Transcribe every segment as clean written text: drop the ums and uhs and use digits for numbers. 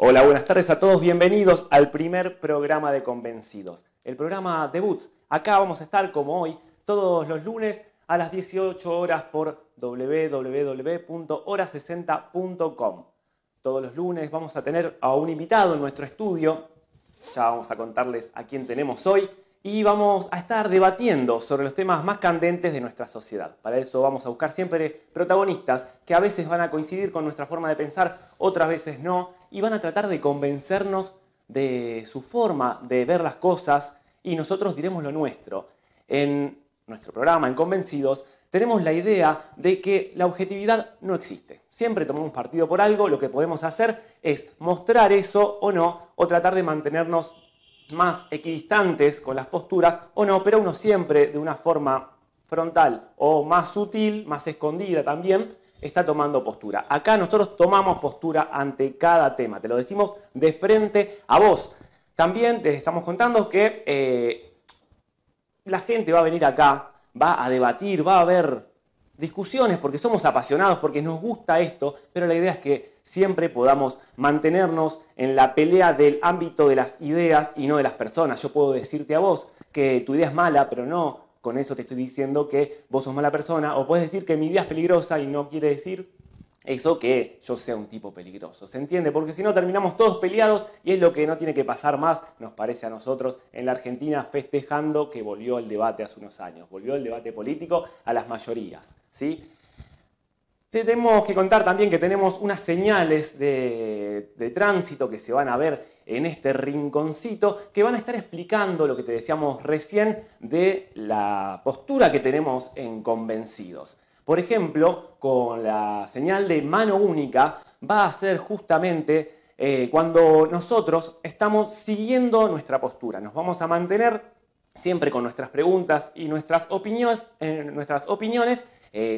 Hola, buenas tardes a todos, bienvenidos al primer programa de Convencidos, el programa debut. Acá vamos a estar, como hoy, todos los lunes a las 18 horas por www.hora60.com. Todos los lunes vamos a tener a un invitado en nuestro estudio, ya vamos a contarles a quién tenemos hoy, y vamos a estar debatiendo sobre los temas más candentes de nuestra sociedad. Para eso vamos a buscar siempre protagonistas que a veces van a coincidir con nuestra forma de pensar, otras veces no, y van a tratar de convencernos de su forma de ver las cosas y nosotros diremos lo nuestro. En nuestro programa, en Convencidos, tenemos la idea de que la objetividad no existe. Siempre tomamos partido por algo, lo que podemos hacer es mostrar eso o no, o tratar de mantenernos más equidistantes con las posturas o no, pero uno siempre de una forma frontal o más sutil, más escondida también, está tomando postura. Acá nosotros tomamos postura ante cada tema, te lo decimos de frente a vos. También te estamos contando que la gente va a venir acá, va a debatir, va a haber discusiones porque somos apasionados, porque nos gusta esto, pero la idea es que siempre podamos mantenernos en la pelea del ámbito de las ideas y no de las personas. Yo puedo decirte a vos que tu idea es mala, pero no con eso te estoy diciendo que vos sos mala persona, o puedes decir que mi idea es peligrosa y no quiere decir eso que yo sea un tipo peligroso. ¿Se entiende? Porque si no terminamos todos peleados y es lo que no tiene que pasar más, nos parece a nosotros, en la Argentina festejando que volvió el debate hace unos años, volvió el debate político a las mayorías, ¿sí? Tenemos que contar también que tenemos unas señales de tránsito que se van a ver en este rinconcito que van a estar explicando lo que te decíamos recién de la postura que tenemos en Convencidos. Por ejemplo, con la señal de mano única va a ser justamente cuando nosotros estamos siguiendo nuestra postura. Nos vamos a mantener siempre con nuestras preguntas y nuestras opiniones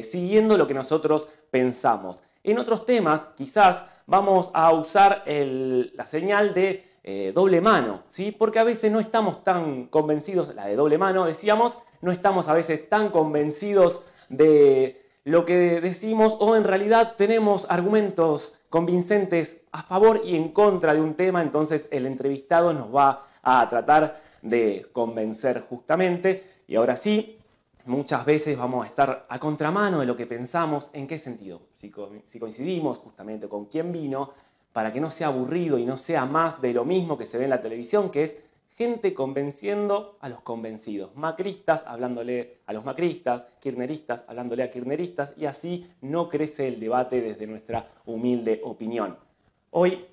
siguiendo lo que nosotros pensamos. En otros temas, quizás vamos a usar la señal de doble mano, ¿sí? Porque a veces no estamos tan convencidos, la de doble mano decíamos, no estamos a veces tan convencidos de lo que decimos o en realidad tenemos argumentos convincentes a favor y en contra de un tema, entonces el entrevistado nos va a tratar de convencer justamente. Y ahora sí, muchas veces vamos a estar a contramano de lo que pensamos. ¿En qué sentido? Si coincidimos justamente con quién vino, para que no sea aburrido y no sea más de lo mismo que se ve en la televisión, que es gente convenciendo a los convencidos. Macristas hablándole a los macristas, kirchneristas hablándole a kirchneristas, y así no crece el debate desde nuestra humilde opinión. Hoy,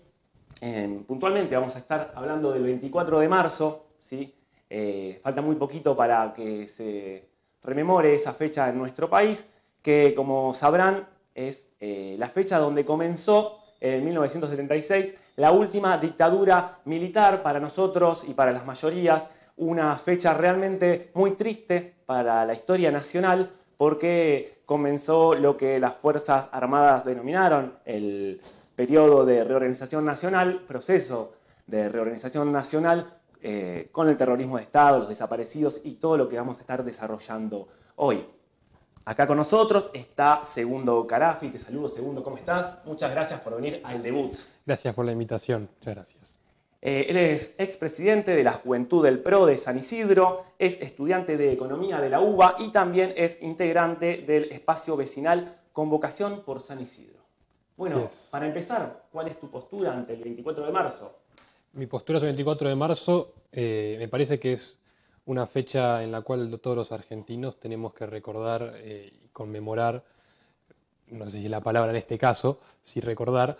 puntualmente, vamos a estar hablando del 24 de marzo, ¿sí? Falta muy poquito para que se rememore esa fecha en nuestro país, que como sabrán es la fecha donde comenzó en 1976 la última dictadura militar para nosotros y para las mayorías, una fecha realmente muy triste para la historia nacional porque comenzó lo que las Fuerzas Armadas denominaron el periodo de reorganización nacional, proceso de reorganización nacional con el terrorismo de Estado, los desaparecidos y todo lo que vamos a estar desarrollando hoy. Acá con nosotros está Segundo Carafi. Te saludo, Segundo, ¿cómo estás? Muchas gracias por venir al debut. Gracias por la invitación, muchas gracias. Él es expresidente de la Juventud del PRO de San Isidro, es estudiante de Economía de la UBA y también es integrante del espacio vecinal Convocación por San Isidro. Bueno, para empezar, ¿cuál es tu postura ante el 24 de marzo? Mi postura sobre el 24 de marzo me parece que es una fecha en la cual todos los argentinos tenemos que recordar y conmemorar, no sé si es la palabra en este caso, sí recordar,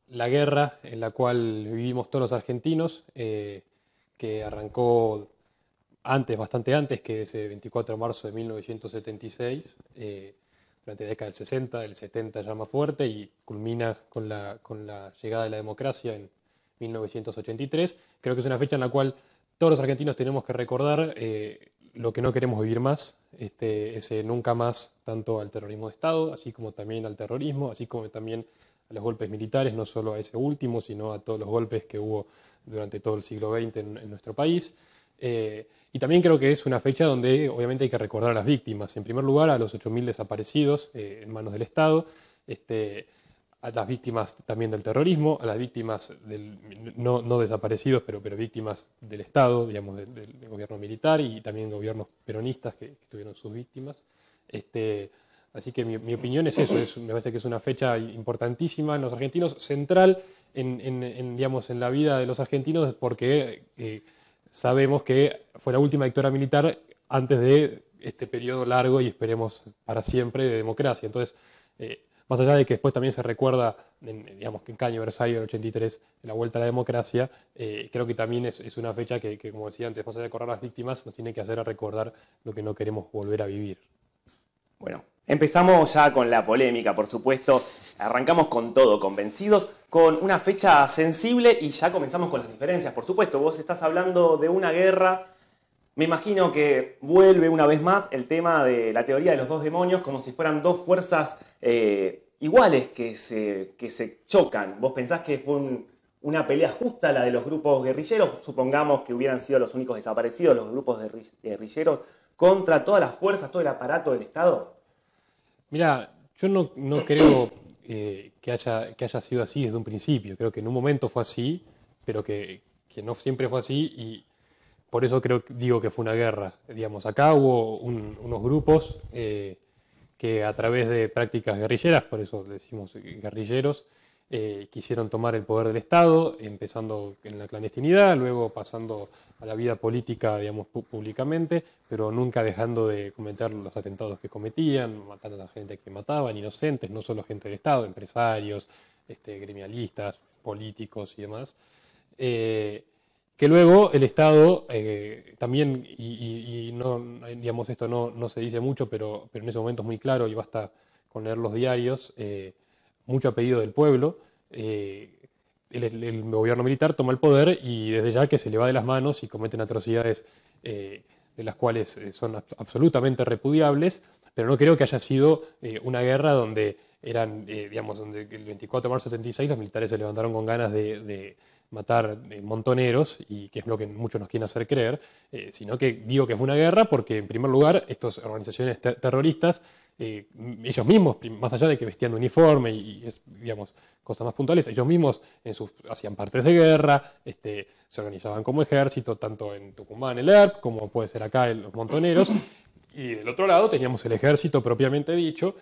la guerra en la cual vivimos todos los argentinos, que arrancó bastante antes que ese 24 de marzo de 1976, durante la década del 60, el 70 ya más fuerte, y culmina con la llegada de la democracia en 1983. Creo que es una fecha en la cual todos los argentinos tenemos que recordar lo que no queremos vivir más, ese nunca más, tanto al terrorismo de Estado, así como también al terrorismo, así como también a los golpes militares, no solo a ese último, sino a todos los golpes que hubo durante todo el siglo XX en nuestro país. Y también creo que es una fecha donde obviamente hay que recordar a las víctimas. En primer lugar, a los 8.000 desaparecidos en manos del Estado, a las víctimas también del terrorismo, a las víctimas no desaparecidos, pero víctimas del Estado, digamos, del gobierno militar y también gobiernos peronistas que tuvieron sus víctimas. Así que mi opinión es eso, me parece que es una fecha importantísima en los argentinos, central digamos, en la vida de los argentinos, porque sabemos que fue la última dictadura militar antes de este periodo largo y esperemos para siempre de democracia. Entonces, más allá de que después también se recuerda, digamos, que en cada aniversario del 83, la vuelta a la democracia, creo que también es una fecha que, como decía antes, más allá de recordar a las víctimas, nos tiene que hacer a recordar lo que no queremos volver a vivir. Bueno, empezamos ya con la polémica, por supuesto. Arrancamos con todo, convencidos, con una fecha sensible y ya comenzamos con las diferencias. Por supuesto, vos estás hablando de una guerra. Me imagino que vuelve una vez más el tema de la teoría de los dos demonios, como si fueran dos fuerzas iguales que se chocan. ¿Vos pensás que fue una pelea justa la de los grupos guerrilleros? Supongamos que hubieran sido los únicos desaparecidos, los grupos guerrilleros, contra todas las fuerzas, todo el aparato del Estado. Mirá, yo no creo que haya sido así desde un principio. Creo que en un momento fue así, pero que no siempre fue así y por eso digo que fue una guerra. Digamos, acá hubo unos grupos que a través de prácticas guerrilleras, por eso decimos guerrilleros, quisieron tomar el poder del Estado, empezando en la clandestinidad, luego pasando a la vida política, digamos, públicamente, pero nunca dejando de cometer los atentados que cometían, matando a la gente que mataban, inocentes, no solo gente del Estado, empresarios, gremialistas, políticos y demás. Que luego el Estado también, y no, digamos, esto no se dice mucho, pero en ese momento es muy claro y basta con leer los diarios, mucho a pedido del pueblo, el gobierno militar toma el poder y desde ya que se le va de las manos y cometen atrocidades de las cuales son absolutamente repudiables, pero no creo que haya sido una guerra donde digamos, donde el 24 de marzo de 76 los militares se levantaron con ganas de matar montoneros, y que es lo que muchos nos quieren hacer creer, sino que digo que fue una guerra porque, en primer lugar, estas organizaciones terroristas, ellos mismos, más allá de que vestían de uniforme digamos, cosas más puntuales, ellos mismos hacían partes de guerra, se organizaban como ejército, tanto en Tucumán, el ERP, como puede ser acá los montoneros, y del otro lado teníamos el ejército propiamente dicho,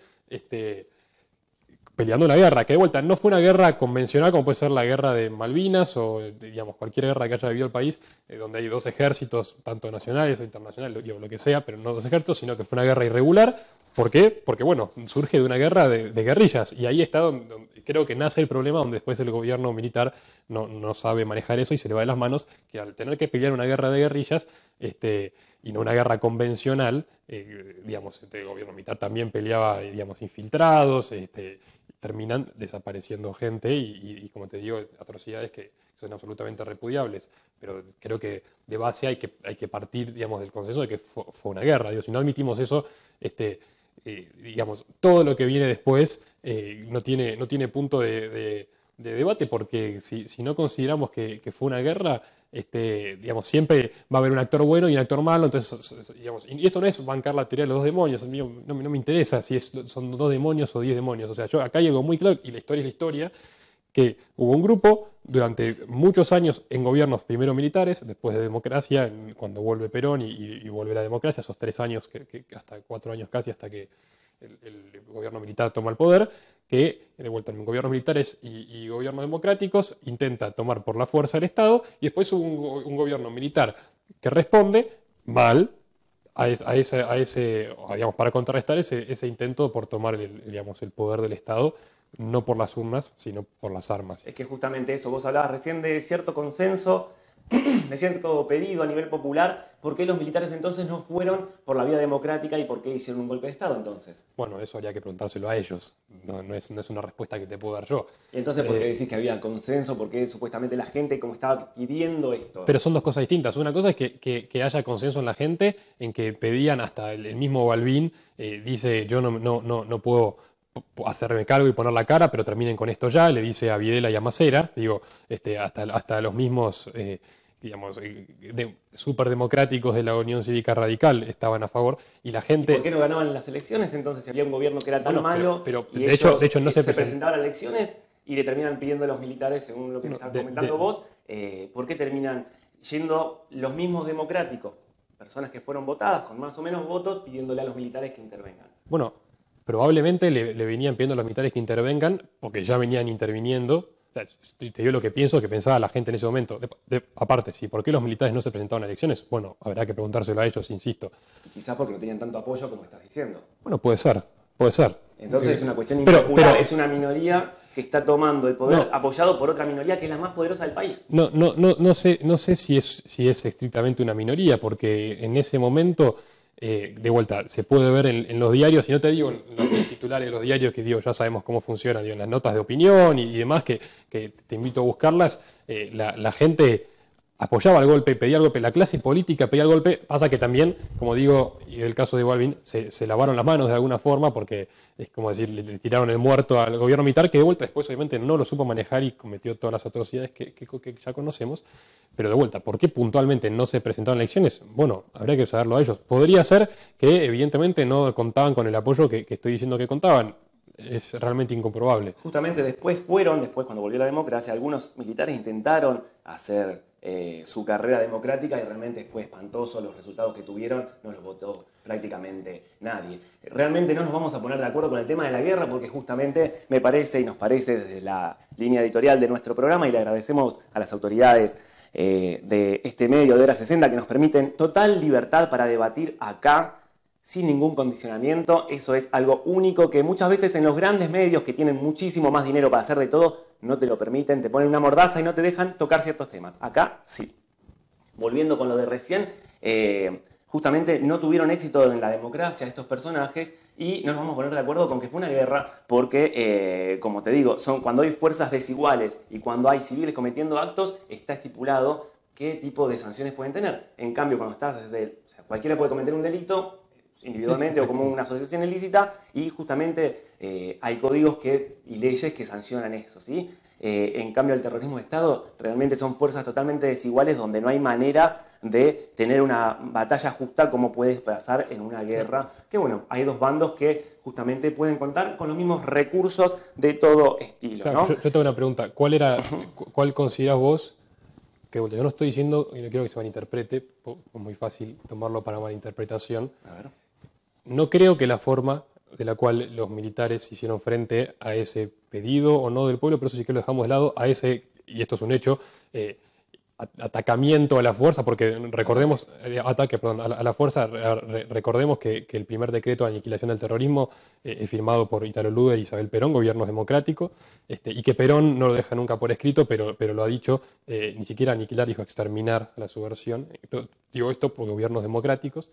peleando la guerra, que de vuelta no fue una guerra convencional como puede ser la guerra de Malvinas o, digamos, cualquier guerra que haya vivido el país, donde hay dos ejércitos, tanto nacionales o internacionales, digo, lo que sea, pero no dos ejércitos, sino que fue una guerra irregular. ¿Por qué? Porque, bueno, surge de una guerra de guerrillas, y ahí está donde creo que nace el problema, donde después el gobierno militar no sabe manejar eso y se le va de las manos, que al tener que pelear una guerra de guerrillas, y no una guerra convencional, digamos, el gobierno militar también peleaba, digamos, infiltrados, terminan desapareciendo gente y, como te digo, atrocidades que son absolutamente repudiables. Pero creo que de base hay que partir, digamos, del consenso de que fue una guerra. Digo, si no admitimos eso, digamos, todo lo que viene después no tiene punto de debate, porque si no consideramos que fue una guerra, digamos, siempre va a haber un actor bueno y un actor malo. Entonces, digamos, y esto no es bancar la teoría de los dos demonios. A mí no me interesa si son 2 demonios o 10 demonios. O sea, acá hay algo muy claro, y la historia es la historia, que hubo un grupo durante muchos años en gobiernos primero militares, después de democracia, cuando vuelve Perón y vuelve la democracia, esos 3 años, hasta 4 años casi, hasta que el gobierno militar toma el poder, que de vuelta en gobiernos militares y gobiernos democráticos intenta tomar por la fuerza el Estado, y después hubo un gobierno militar que responde mal a ese, digamos, para contrarrestar ese intento por tomar digamos, el poder del Estado, no por las urnas, sino por las armas. Es que justamente eso, vos hablabas recién de cierto consenso, de cierto pedido a nivel popular. ¿Por qué los militares entonces no fueron por la vía democrática y por qué hicieron un golpe de Estado entonces? Bueno, eso habría que preguntárselo a ellos, no es una respuesta que te puedo dar yo. Y entonces, ¿por qué decís que había consenso? ¿Por qué supuestamente la gente como estaba pidiendo esto? Pero son dos cosas distintas. Una cosa es que haya consenso en la gente, en que pedían, hasta el mismo Balbín dice, yo no puedo hacerme cargo y poner la cara, pero terminen con esto ya, le dice a Videla y a Macera, digo, hasta los mismos digamos, súper democráticos de la Unión Cívica Radical estaban a favor, y la gente... ¿Por qué no ganaban las elecciones entonces si había un gobierno que era tan malo pero y de ellos hecho no se presentaban a elecciones y le terminan pidiendo a los militares, según lo que me estás comentando vos, ¿por qué terminan yendo los mismos democráticos, personas que fueron votadas con más o menos votos, pidiéndole a los militares que intervengan? Bueno, probablemente le venían pidiendo a los militares que intervengan porque ya venían interviniendo. O sea, te digo lo que pienso, que pensaba la gente en ese momento. Aparte, ¿sí? ¿Por qué los militares no se presentaban a elecciones? Bueno, habrá que preguntárselo a ellos, insisto. Quizás porque no tenían tanto apoyo como estás diciendo. Bueno, puede ser, puede ser. Entonces es una cuestión impopular, es una minoría que está tomando el poder apoyado por otra minoría que es la más poderosa del país. No sé si es estrictamente una minoría, porque en ese momento, de vuelta, se puede ver en los diarios, y no te digo en los titulares de los diarios, que digo, ya sabemos cómo funciona, digo, en las notas de opinión y demás, que te invito a buscarlas, la gente apoyaba el golpe, pedía el golpe, la clase política pedía el golpe. Pasa que también, como digo, y el caso de Balvin, se lavaron las manos de alguna forma, porque es como decir, le tiraron el muerto al gobierno militar, que de vuelta después obviamente no lo supo manejar y cometió todas las atrocidades que ya conocemos. Pero de vuelta, ¿por qué puntualmente no se presentaron elecciones? Bueno, habría que saberlo a ellos. Podría ser que evidentemente no contaban con el apoyo que estoy diciendo que contaban. Es realmente incomprobable. Justamente después cuando volvió la democracia, algunos militares intentaron hacer su carrera democrática y realmente fue espantoso los resultados que tuvieron, no los votó prácticamente nadie. Realmente no nos vamos a poner de acuerdo con el tema de la guerra porque justamente me parece y nos parece desde la línea editorial de nuestro programa, y le agradecemos a las autoridades de este medio de Hora 60 que nos permiten total libertad para debatir acá sin ningún condicionamiento. Eso es algo único que muchas veces en los grandes medios que tienen muchísimo más dinero para hacer de todo, no te lo permiten, te ponen una mordaza y no te dejan tocar ciertos temas. Acá sí. Volviendo con lo de recién, justamente no tuvieron éxito en la democracia estos personajes y no nos vamos a poner de acuerdo con que fue una guerra porque, como te digo, cuando hay fuerzas desiguales y cuando hay civiles cometiendo actos, está estipulado qué tipo de sanciones pueden tener. En cambio, cuando estás cualquiera puede cometer un delito individualmente o como una asociación ilícita, y justamente hay códigos y leyes que sancionan eso, ¿sí? En cambio, el terrorismo de Estado realmente son fuerzas totalmente desiguales donde no hay manera de tener una batalla justa como puede pasar en una guerra, que bueno, hay dos bandos que justamente pueden contar con los mismos recursos de todo estilo, claro, ¿no? Yo tengo una pregunta, ¿cuál consideras vos? Que yo no estoy diciendo, y no quiero que se malinterprete, es muy fácil tomarlo para malinterpretación. A ver. No creo que la forma de la cual los militares hicieron frente a ese pedido o no del pueblo, pero eso sí que lo dejamos de lado, a ese, y esto es un hecho, atacamiento a la fuerza, porque recordemos, a la fuerza, recordemos que el primer decreto de aniquilación del terrorismo es firmado por Italo Luder y Isabel Perón, gobiernos democráticos, y que Perón no lo deja nunca por escrito, pero lo ha dicho, ni siquiera aniquilar, dijo exterminar la subversión. Digo esto por gobiernos democráticos.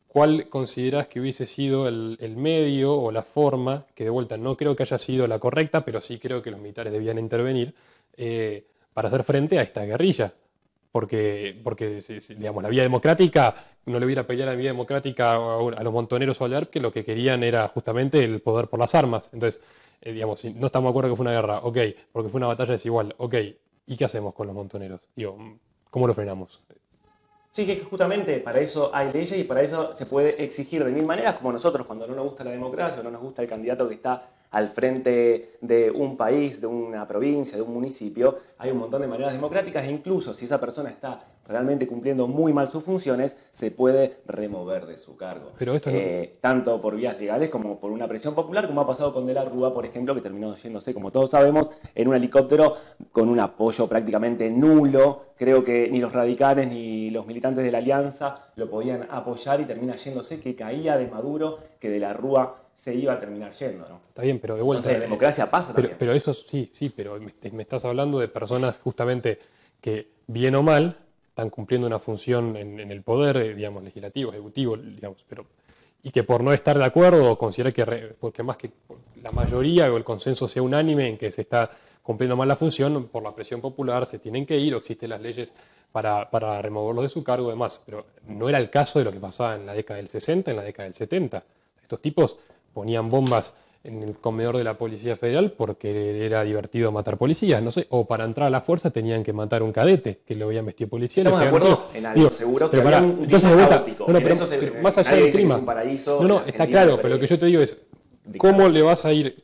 ¿Cuál consideras que hubiese sido el medio o la forma, que de vuelta no creo que haya sido la correcta, pero sí creo que los militares debían intervenir, para hacer frente a esta guerrilla? Porque digamos, la vía democrática, no le hubiera peleado la vía democrática a los montoneros o al ARP, que lo que querían era justamente el poder por las armas. Entonces, digamos, si no estamos de acuerdo que fue una guerra, ok, porque fue una batalla desigual, ok, ¿y qué hacemos con los montoneros? Digo, ¿cómo lo frenamos? Sí, que justamente para eso hay leyes y para eso se puede exigir de mil maneras, como nosotros cuando no nos gusta la democracia o no nos gusta el candidato que está al frente de un país, de una provincia, de un municipio, hay un montón de maneras democráticas e incluso si esa persona está realmente cumpliendo muy mal sus funciones, se puede remover de su cargo. Pero esto tanto por vías legales como por una presión popular, como ha pasado con De la Rúa, por ejemplo, que terminó yéndose, como todos sabemos, en un helicóptero con un apoyo prácticamente nulo. Creo que ni los radicales ni los militantes de la Alianza lo podían apoyar y termina yéndose, que caía de Maduro, que De la Rúa se iba a terminar yendo, ¿no? Está bien, pero de vuelta... Entonces, la democracia pasa también. Pero eso sí, pero me estás hablando de personas justamente que, bien o mal, están cumpliendo una función en el poder, digamos, legislativo, ejecutivo, digamos, y que por no estar de acuerdo o considerar porque más que la mayoría o el consenso sea unánime en que se está cumpliendo mal la función, por la presión popular se tienen que ir o existen las leyes para removerlos de su cargo y demás. Pero no era el caso de lo que pasaba en la década del 60, en la década del 70. Estos tipos ponían bombas en el comedor de la Policía Federal porque era divertido matar policías, no sé, o para entrar a la fuerza tenían que matar un cadete que lo habían vestido policía. Estamos de acuerdo en algo, seguro que pero había pará, un entonces clima de vuelta, caótico. no, En pero, eso pero más allá nadie del dice que clima, es un paraíso. no, está claro, pero lo que yo te digo es, ¿cómo le vas a ir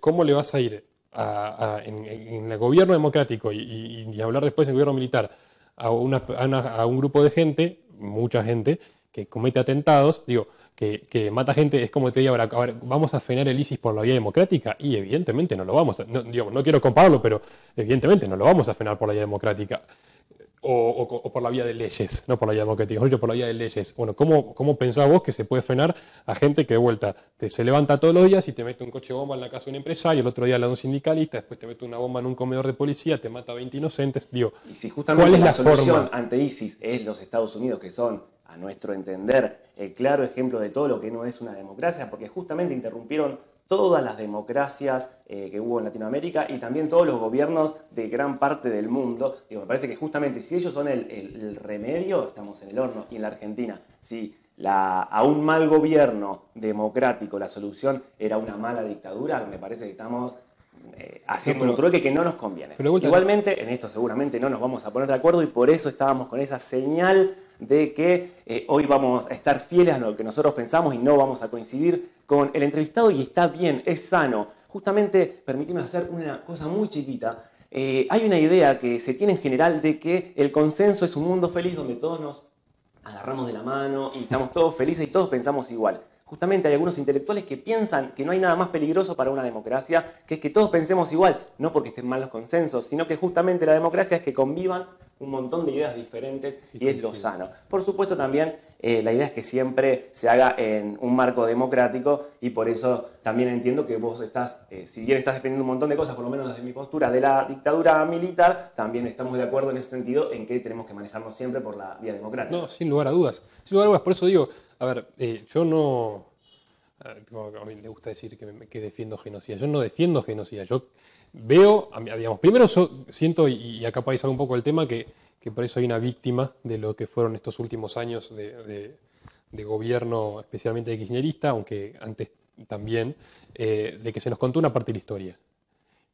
en el gobierno democrático y hablar después en el gobierno militar a un grupo de gente, mucha gente, que comete atentados, digo, que mata gente? Es como te digo, ahora, ¿vamos a frenar el ISIS por la vía democrática? Y evidentemente no lo vamos a, no quiero compararlo, pero evidentemente no lo vamos a frenar por la vía democrática. O por la vía de leyes, no por la vía democrática, mejor dicho, por la vía de leyes. Bueno, ¿cómo pensás vos que se puede frenar a gente que de vuelta se levanta todos los días y te mete un coche bomba en la casa de un empresario, el otro día la de un sindicalista, después te mete una bomba en un comedor de policía, te mata a 20 inocentes? Digo, y si justamente ¿cuál es la la solución forma ante ISIS es los Estados Unidos, que son, a nuestro entender, el claro ejemplo de todo lo que no es una democracia, porque justamente interrumpieron todas las democracias que hubo en Latinoamérica y también todos los gobiernos de gran parte del mundo? Digo, me parece que justamente si ellos son el remedio, estamos en el horno. Y en la Argentina, si a un mal gobierno democrático la solución era una mala dictadura, me parece que estamos haciendo un trueque que no nos conviene. Igualmente, en esto seguramente no nos vamos a poner de acuerdo y por eso estábamos con esa señal de que hoy vamos a estar fieles a lo que nosotros pensamos y no vamos a coincidir con el entrevistado, y está bien, es sano. Justamente, permíteme hacer una cosa muy chiquita. Hay una idea que se tiene en general de que el consenso es un mundo feliz donde todos nos agarramos de la mano y estamos todos felices y todos pensamos igual. Justamente hay algunos intelectuales que piensan que no hay nada más peligroso para una democracia, que es que todos pensemos igual, no porque estén mal los consensos, sino que justamente la democracia es que convivan un montón de ideas diferentes y es lo sano. Por supuesto también la idea es que siempre se haga en un marco democrático, y por eso también entiendo que vos estás, si bien estás defendiendo un montón de cosas, por lo menos desde mi postura de la dictadura militar, también estamos de acuerdo en ese sentido en que tenemos que manejarnos siempre por la vía democrática. No, sin lugar a dudas. Sin lugar a dudas, por eso digo, a ver, yo no... A mí me gusta decir que defiendo genocida. Yo no defiendo genocida. Yo veo, digamos, primero siento, y acá para un poco el tema, que por eso hay una víctima de lo que fueron estos últimos años de gobierno, especialmente de kirchnerista, aunque antes también, de que se nos contó una parte de la historia.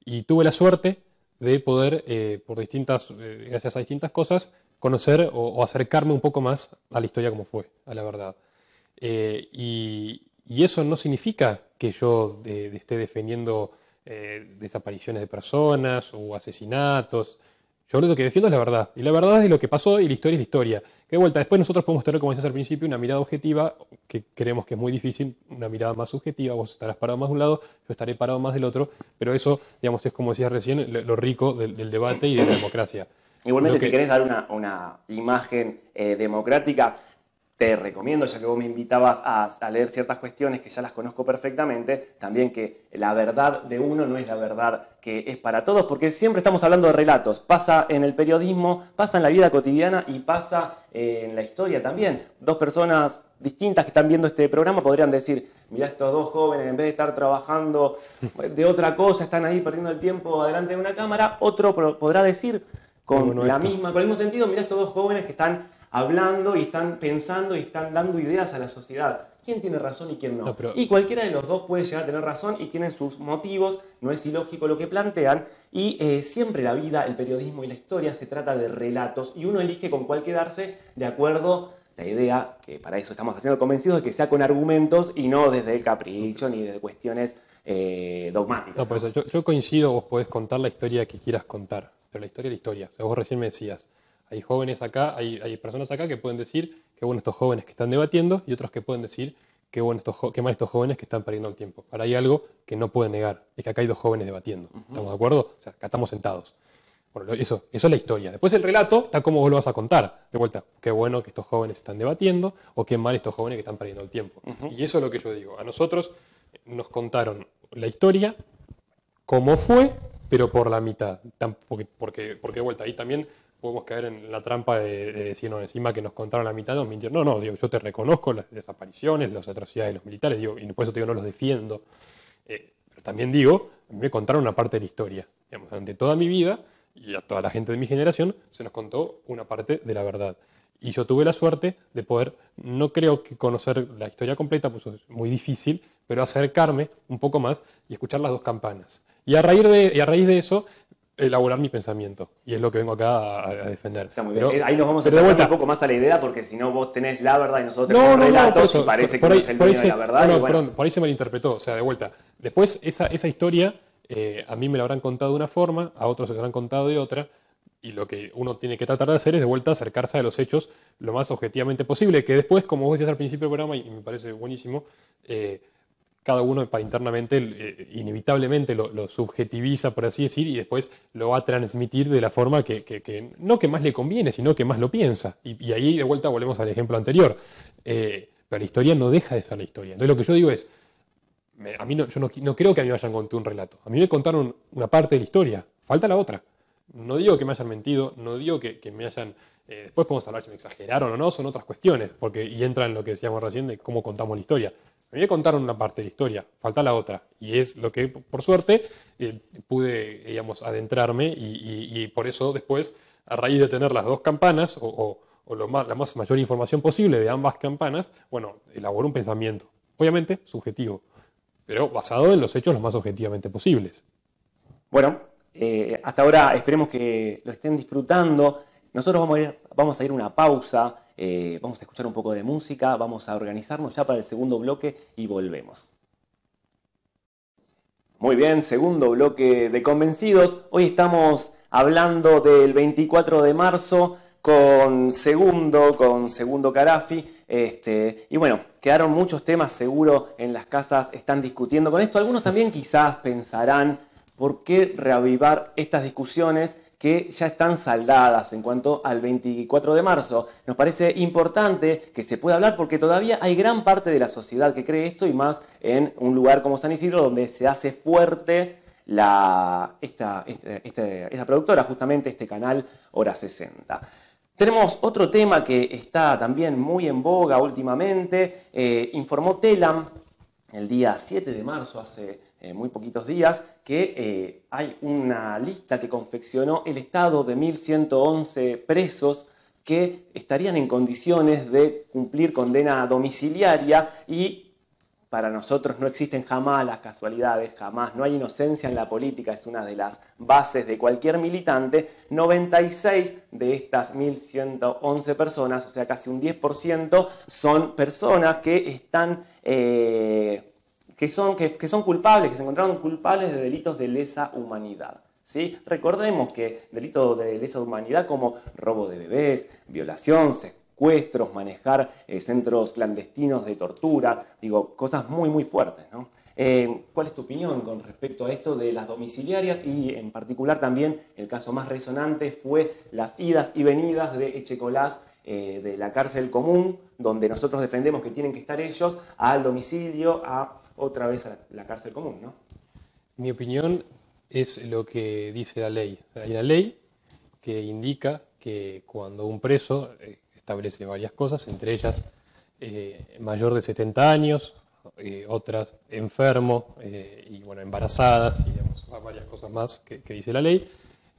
Y tuve la suerte de poder, gracias a distintas cosas, conocer o acercarme un poco más a la historia como fue, a la verdad. Y eso no significa que yo esté defendiendo desapariciones de personas o asesinatos. Yo lo que defiendo es la verdad. Y la verdad es lo que pasó, y la historia es la historia. Que de vuelta, después nosotros podemos tener, como decías al principio, una mirada objetiva, que creemos que es muy difícil, una mirada más subjetiva. Vos estarás parado más de un lado, yo estaré parado más del otro. Pero eso, digamos, es como decías recién, lo rico del debate y de la democracia. Igualmente, si querés dar una imagen democrática, te recomiendo, ya que vos me invitabas a leer ciertas cuestiones que ya las conozco perfectamente, también que la verdad de uno no es la verdad que es para todos, porque siempre estamos hablando de relatos. Pasa en el periodismo, pasa en la vida cotidiana y pasa en la historia también. Dos personas distintas que están viendo este programa podrían decir: mirá, estos dos jóvenes, en vez de estar trabajando de otra cosa, están ahí perdiendo el tiempo delante de una cámara. Otro podrá decir con el mismo sentido: mirá, estos dos jóvenes que están hablando y están pensando y están dando ideas a la sociedad. ¿Quién tiene razón y quién no? Y cualquiera de los dos puede llegar a tener razón y tienen sus motivos, no es ilógico lo que plantean, y siempre la vida, el periodismo y la historia se trata de relatos, y uno elige con cuál quedarse de acuerdo a la idea, que para eso estamos haciendo convencidos, de que sea con argumentos y no desde el capricho ni de cuestiones dogmáticas. No, por eso yo coincido, vos podés contar la historia que quieras contar, pero la historia es la historia. O sea, vos recién me decías, hay jóvenes acá, hay personas acá que pueden decir que bueno estos jóvenes que están debatiendo, y otros que pueden decir que bueno qué mal estos jóvenes que están perdiendo el tiempo. Ahora hay algo que no pueden negar, es que acá hay dos jóvenes debatiendo. ¿Estamos de acuerdo? O sea, acá estamos sentados. Bueno, eso es la historia. Después el relato está como vos lo vas a contar. De vuelta, qué bueno que estos jóvenes están debatiendo, o qué mal estos jóvenes que están perdiendo el tiempo. Y eso es lo que yo digo. A nosotros nos contaron la historia como fue, pero por la mitad. Porque de vuelta, ahí también podemos caer en la trampa de decirnos encima que nos contaron la mitad, nos mintieron. No, digo, yo te reconozco las desapariciones, las atrocidades de los militares, digo, y por eso te digo, no los defiendo. Pero también digo, a mí me contaron una parte de la historia. Digamos, durante toda mi vida, y a toda la gente de mi generación, se nos contó una parte de la verdad. Y yo tuve la suerte de poder, no creo que conocer la historia completa, pues es muy difícil, pero acercarme un poco más y escuchar las dos campanas. Y a raíz de eso, elaborar mi pensamiento. Y es lo que vengo acá a defender. Está muy Pero, bien. Ahí nos vamos a pero de acercar vuelta, un poco más a la idea, porque si no vos tenés la verdad y nosotros tenemos relatos por eso, y parece que por uno ahí, es el por ahí dueño de la verdad. no, Y bueno, perdón, por ahí se malinterpretó, o sea, de vuelta. Después, esa historia, a mí me la habrán contado de una forma, a otros se la habrán contado de otra, y lo que uno tiene que tratar de hacer es de vuelta acercarse a los hechos lo más objetivamente posible, que después, como vos decías al principio del programa, y me parece buenísimo, cada uno para internamente inevitablemente lo subjetiviza, por así decir, y después lo va a transmitir de la forma que no que más le conviene, sino que más lo piensa. Y ahí de vuelta volvemos al ejemplo anterior. Pero la historia no deja de ser la historia. Entonces lo que yo digo es, a mí yo no creo que a mí me hayan contado un relato. A mí me contaron una parte de la historia, falta la otra. No digo que me hayan mentido, no digo que me hayan... después podemos hablar si me exageraron o no, son otras cuestiones, y entra en lo que decíamos recién de cómo contamos la historia. A mí me contaron una parte de la historia, falta la otra. Y es lo que, por suerte, pude, digamos, adentrarme y por eso después, a raíz de tener las dos campanas, la mayor información posible de ambas campanas, bueno, elaboré un pensamiento. Obviamente, subjetivo, pero basado en los hechos lo más objetivamente posibles. bueno, hasta ahora esperemos que lo estén disfrutando. Nosotros vamos a ir a una pausa, vamos a escuchar un poco de música, vamos a organizarnos ya para el segundo bloque y volvemos. Muy bien, segundo bloque de Convencidos. Hoy estamos hablando del 24 de marzo con Segundo Carafi. Y bueno, quedaron muchos temas seguro en las casas, están discutiendo con esto. Algunos también quizás pensarán, ¿por qué reavivar estas discusiones que ya están saldadas en cuanto al 24 de marzo? Nos parece importante que se pueda hablar porque todavía hay gran parte de la sociedad que cree esto y más en un lugar como San Isidro donde se hace fuerte esta productora, justamente este canal Hora 60. Tenemos otro tema que está también muy en boga últimamente. Informó Telam el día 7 de marzo, hace muy poquitos días, que hay una lista que confeccionó el Estado de 1.111 presos que estarían en condiciones de cumplir condena domiciliaria y para nosotros no existen jamás las casualidades, jamás, no hay inocencia en la política, es una de las bases de cualquier militante. 96 de estas 1.111 personas, o sea casi un 10%, son personas que están... que son culpables, que se encontraron culpables de delitos de lesa humanidad. ¿Sí? Recordemos que delitos de lesa humanidad como robo de bebés, violación, secuestros, manejar centros clandestinos de tortura, digo, cosas muy, muy fuertes, ¿no? ¿Cuál es tu opinión con respecto a esto de las domiciliarias? Y en particular también el caso más resonante fue las idas y venidas de Echecolás, de la cárcel común, donde nosotros defendemos que tienen que estar ellos, al domicilio, otra vez a la cárcel común, ¿no? Mi opinión es lo que dice la ley. Hay una ley que indica que cuando un preso establece varias cosas, entre ellas mayor de 70 años, otras enfermo y bueno, embarazadas y digamos, varias cosas más que dice la ley,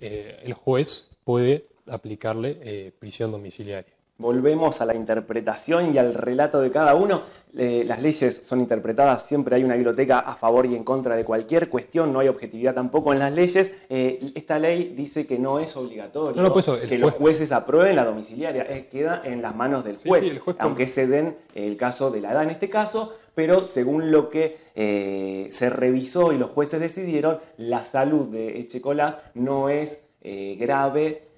el juez puede aplicarle prisión domiciliaria. Volvemos a la interpretación y al relato de cada uno. Las leyes son interpretadas, siempre hay una biblioteca a favor y en contra de cualquier cuestión, no hay objetividad tampoco en las leyes. Esta ley dice que no es obligatorio pues que los jueces aprueben la domiciliaria, queda en las manos del juez, sí, el juez aunque se den el caso de la edad en este caso, pero según lo que se revisó y los jueces decidieron, la salud de Echecolás no es grave,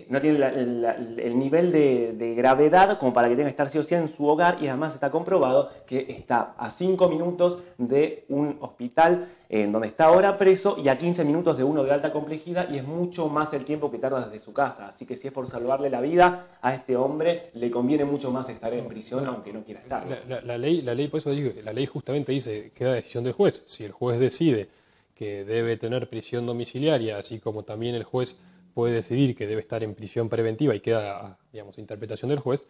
no tiene el nivel de gravedad como para que tenga que estar sí o sí en su hogar, y además está comprobado que está a 5 minutos de un hospital en donde está ahora preso y a 15 minutos de uno de alta complejidad, y es mucho más el tiempo que tarda desde su casa. Así que si es por salvarle la vida a este hombre, le conviene mucho más estar en prisión, aunque no quiera estar. La ley, por eso digo, la ley justamente dice que queda decisión del juez. Si el juez decide que debe tener prisión domiciliaria, así como también el juez puede decidir que debe estar en prisión preventiva y queda, digamos, interpretación del juez,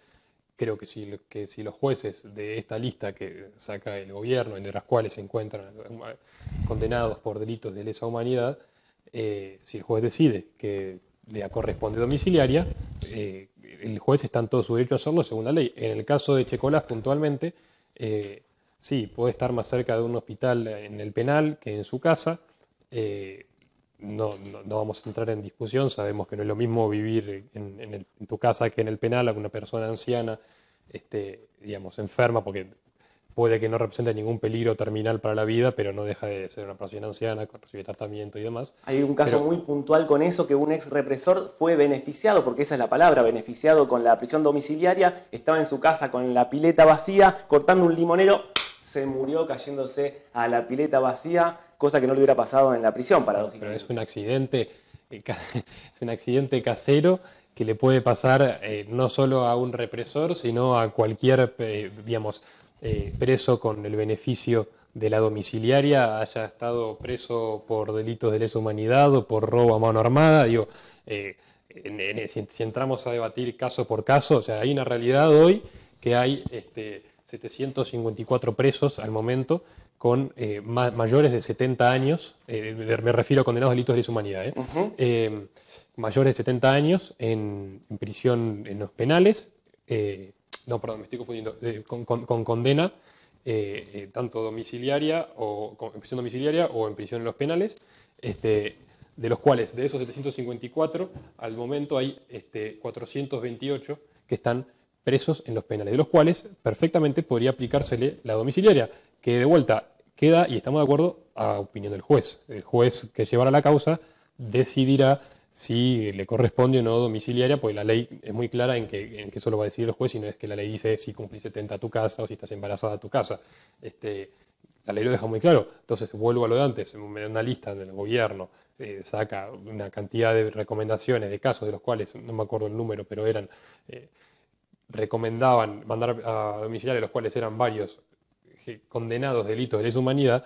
creo que si los jueces de esta lista que saca el gobierno, entre las cuales se encuentran condenados por delitos de lesa humanidad, si el juez decide que le corresponde domiciliaria, el juez está en todo su derecho a hacerlo según la ley. En el caso de Checolás puntualmente, sí, puede estar más cerca de un hospital en el penal que en su casa. No vamos a entrar en discusión, sabemos que no es lo mismo vivir en tu casa que en el penal, alguna persona anciana, digamos, enferma, porque puede que no represente ningún peligro terminal para la vida, pero no deja de ser una persona anciana, que recibe tratamiento y demás. Hay un caso muy puntual con eso, que un ex represor fue beneficiado, porque esa es la palabra, beneficiado con la prisión domiciliaria, estaba en su casa con la pileta vacía, cortando un limonero, se murió cayéndose a la pileta vacía, cosa que no le hubiera pasado en la prisión, paradójicamente. Pero es un accidente casero que le puede pasar no solo a un represor, sino a cualquier, digamos, preso con el beneficio de la domiciliaria, haya estado preso por delitos de lesa humanidad o por robo a mano armada. Digo, si entramos a debatir caso por caso, o sea, hay una realidad hoy que hay 754 presos al momento con mayores de 70 años, me refiero a condenados a delitos de lesa humanidad, mayores de 70 años en prisión en los penales, no, perdón, me estoy confundiendo, con condena tanto domiciliaria o en prisión domiciliaria o en prisión en los penales, de los cuales, de esos 754, al momento hay 428 que están presos en los penales, de los cuales perfectamente podría aplicársele la domiciliaria, que de vuelta queda, y estamos de acuerdo, a opinión del juez. El juez que llevará la causa decidirá si le corresponde o no domiciliaria, porque la ley es muy clara en que eso lo va a decidir el juez, y no es que la ley dice si cumplís 70 a tu casa o si estás embarazada a tu casa. La ley lo deja muy claro. Entonces, vuelvo a lo de antes, me da una lista del gobierno, saca una cantidad de recomendaciones de casos de los cuales, no me acuerdo el número, pero eran, recomendaban mandar a domiciliaria, los cuales eran varios condenados delitos de lesa humanidad,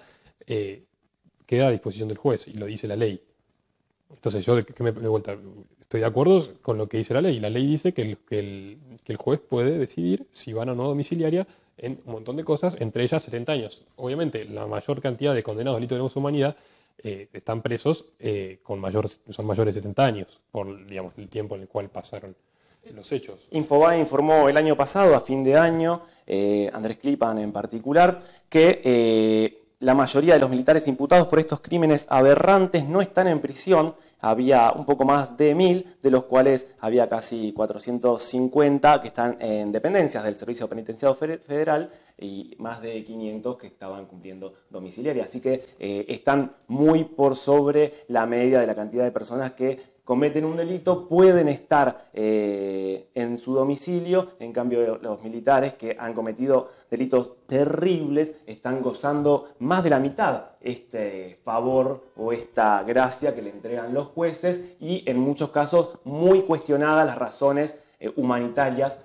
queda a disposición del juez, y lo dice la ley. Entonces yo de vuelta estoy de acuerdo con lo que dice la ley. La ley dice que el juez puede decidir si van o no domiciliaria en un montón de cosas, entre ellas 70 años. Obviamente la mayor cantidad de condenados delitos de lesa humanidad están presos son mayores de 70 años, por, digamos, el tiempo en el cual pasaron los hechos. Infobae informó el año pasado, a fin de año, Andrés Klipan en particular, que la mayoría de los militares imputados por estos crímenes aberrantes no están en prisión. Había un poco más de 1000, de los cuales había casi 450 que están en dependencias del Servicio Penitenciario Federal y más de 500 que estaban cumpliendo domiciliaria. Así que están muy por sobre la media de la cantidad de personas que cometen un delito, pueden estar en su domicilio. En cambio, los militares que han cometido delitos terribles están gozando más de la mitad este favor o esta gracia que le entregan los jueces, y en muchos casos muy cuestionadas las razones humanitarias,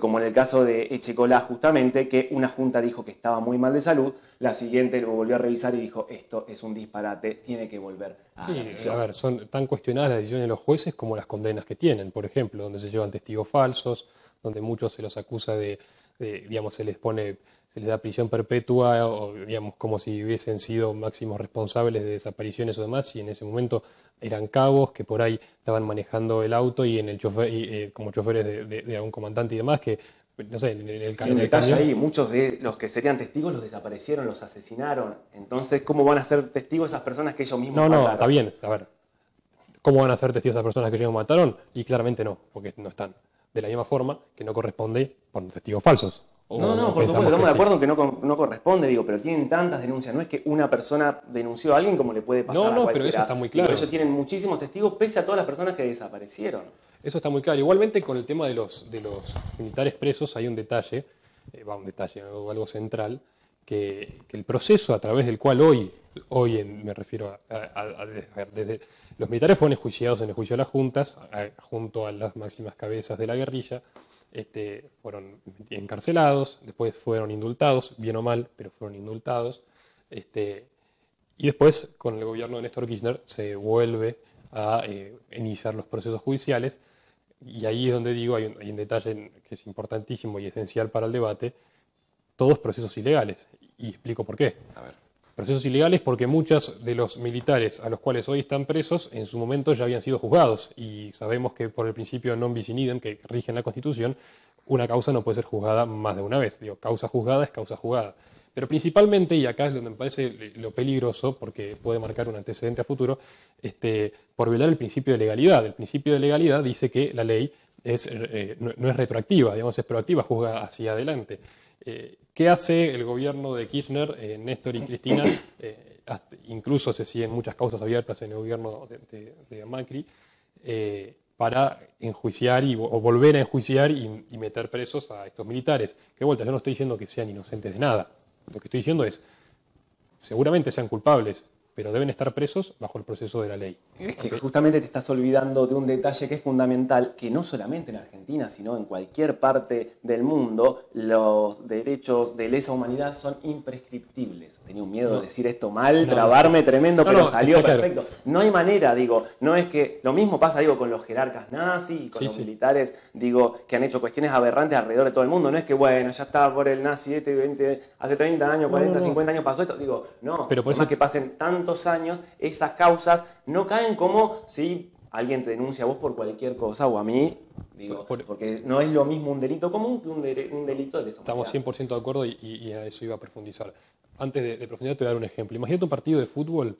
como en el caso de Echecolás, justamente, que una junta dijo que estaba muy mal de salud, la siguiente lo volvió a revisar y dijo, esto es un disparate, tiene que volver a la prisión. A ver, son tan cuestionadas las decisiones de los jueces como las condenas que tienen, por ejemplo, donde se llevan testigos falsos, donde muchos se los acusa digamos, se les da prisión perpetua, o digamos, como si hubiesen sido máximos responsables de desapariciones o demás, y en ese momento eran cabos que por ahí estaban manejando el auto y en el chofer, como choferes de algún comandante y demás, que, no sé, en el camión. Y un detalle ahí, muchos de los que serían testigos los desaparecieron, los asesinaron. Entonces, ¿cómo van a ser testigos esas personas que ellos mismos mataron? No, está bien, a ver, ¿cómo van a ser testigos esas personas que ellos mataron? Y claramente no, porque no están. De la misma forma que no corresponde poner testigos falsos. No, por supuesto, estamos de acuerdo en que no corresponde, digo, pero tienen tantas denuncias. No es que una persona denunció a alguien como le puede pasar a cualquiera. Pero eso está muy claro. Digo, ellos tienen muchísimos testigos pese a todas las personas que desaparecieron. Eso está muy claro. Igualmente, con el tema de los militares presos hay un detalle, algo central, que el proceso a través del cual hoy me refiero desde los militares fueron enjuiciados en el juicio de las juntas, junto a las máximas cabezas de la guerrilla. Fueron encarcelados, después fueron indultados, bien o mal, pero fueron indultados. Y después, con el gobierno de Néstor Kirchner, se vuelve a iniciar los procesos judiciales. Y ahí es donde digo, hay un detalle que es importantísimo y esencial para el debate: todos procesos ilegales. Y explico por qué. A ver. Procesos ilegales porque muchos de los militares a los cuales hoy están presos en su momento ya habían sido juzgados y sabemos que por el principio non bis in idem que rige en la Constitución, una causa no puede ser juzgada más de una vez. Digo, causa juzgada es causa juzgada. Pero principalmente, y acá es donde me parece lo peligroso, porque puede marcar un antecedente a futuro, por violar el principio de legalidad. El principio de legalidad dice que la ley no es retroactiva, digamos, es proactiva, juzga hacia adelante. ¿Qué hace el gobierno de Kirchner, Néstor y Cristina? Incluso se siguen muchas causas abiertas en el gobierno de Macri para enjuiciar o volver a enjuiciar y meter presos a estos militares. Que vuelta, yo no estoy diciendo que sean inocentes de nada. Lo que estoy diciendo es, seguramente sean culpables, pero deben estar presos bajo el proceso de la ley. Es que justamente te estás olvidando de un detalle que es fundamental, que no solamente en Argentina, sino en cualquier parte del mundo, los derechos de lesa humanidad son imprescriptibles. Tenía un miedo de decir esto mal, trabarme tremendo, pero salió perfecto. Claro. No hay manera, digo, no es que... Lo mismo pasa, digo, con los jerarcas nazis, con los militares, digo, que han hecho cuestiones aberrantes alrededor de todo el mundo. No es que, bueno, ya está por el nazi hace 30 años, 40, 50 años pasó esto. Digo, no, pero por más que pasen tantos años, esas causas no caen como si alguien te denuncia a vos por cualquier cosa o a mí, digo, porque no es lo mismo un delito común que un delito de lesa humanidad. Estamos 100% de acuerdo y a eso iba a profundizar. Antes de profundizar te voy a dar un ejemplo. Imagínate un partido de fútbol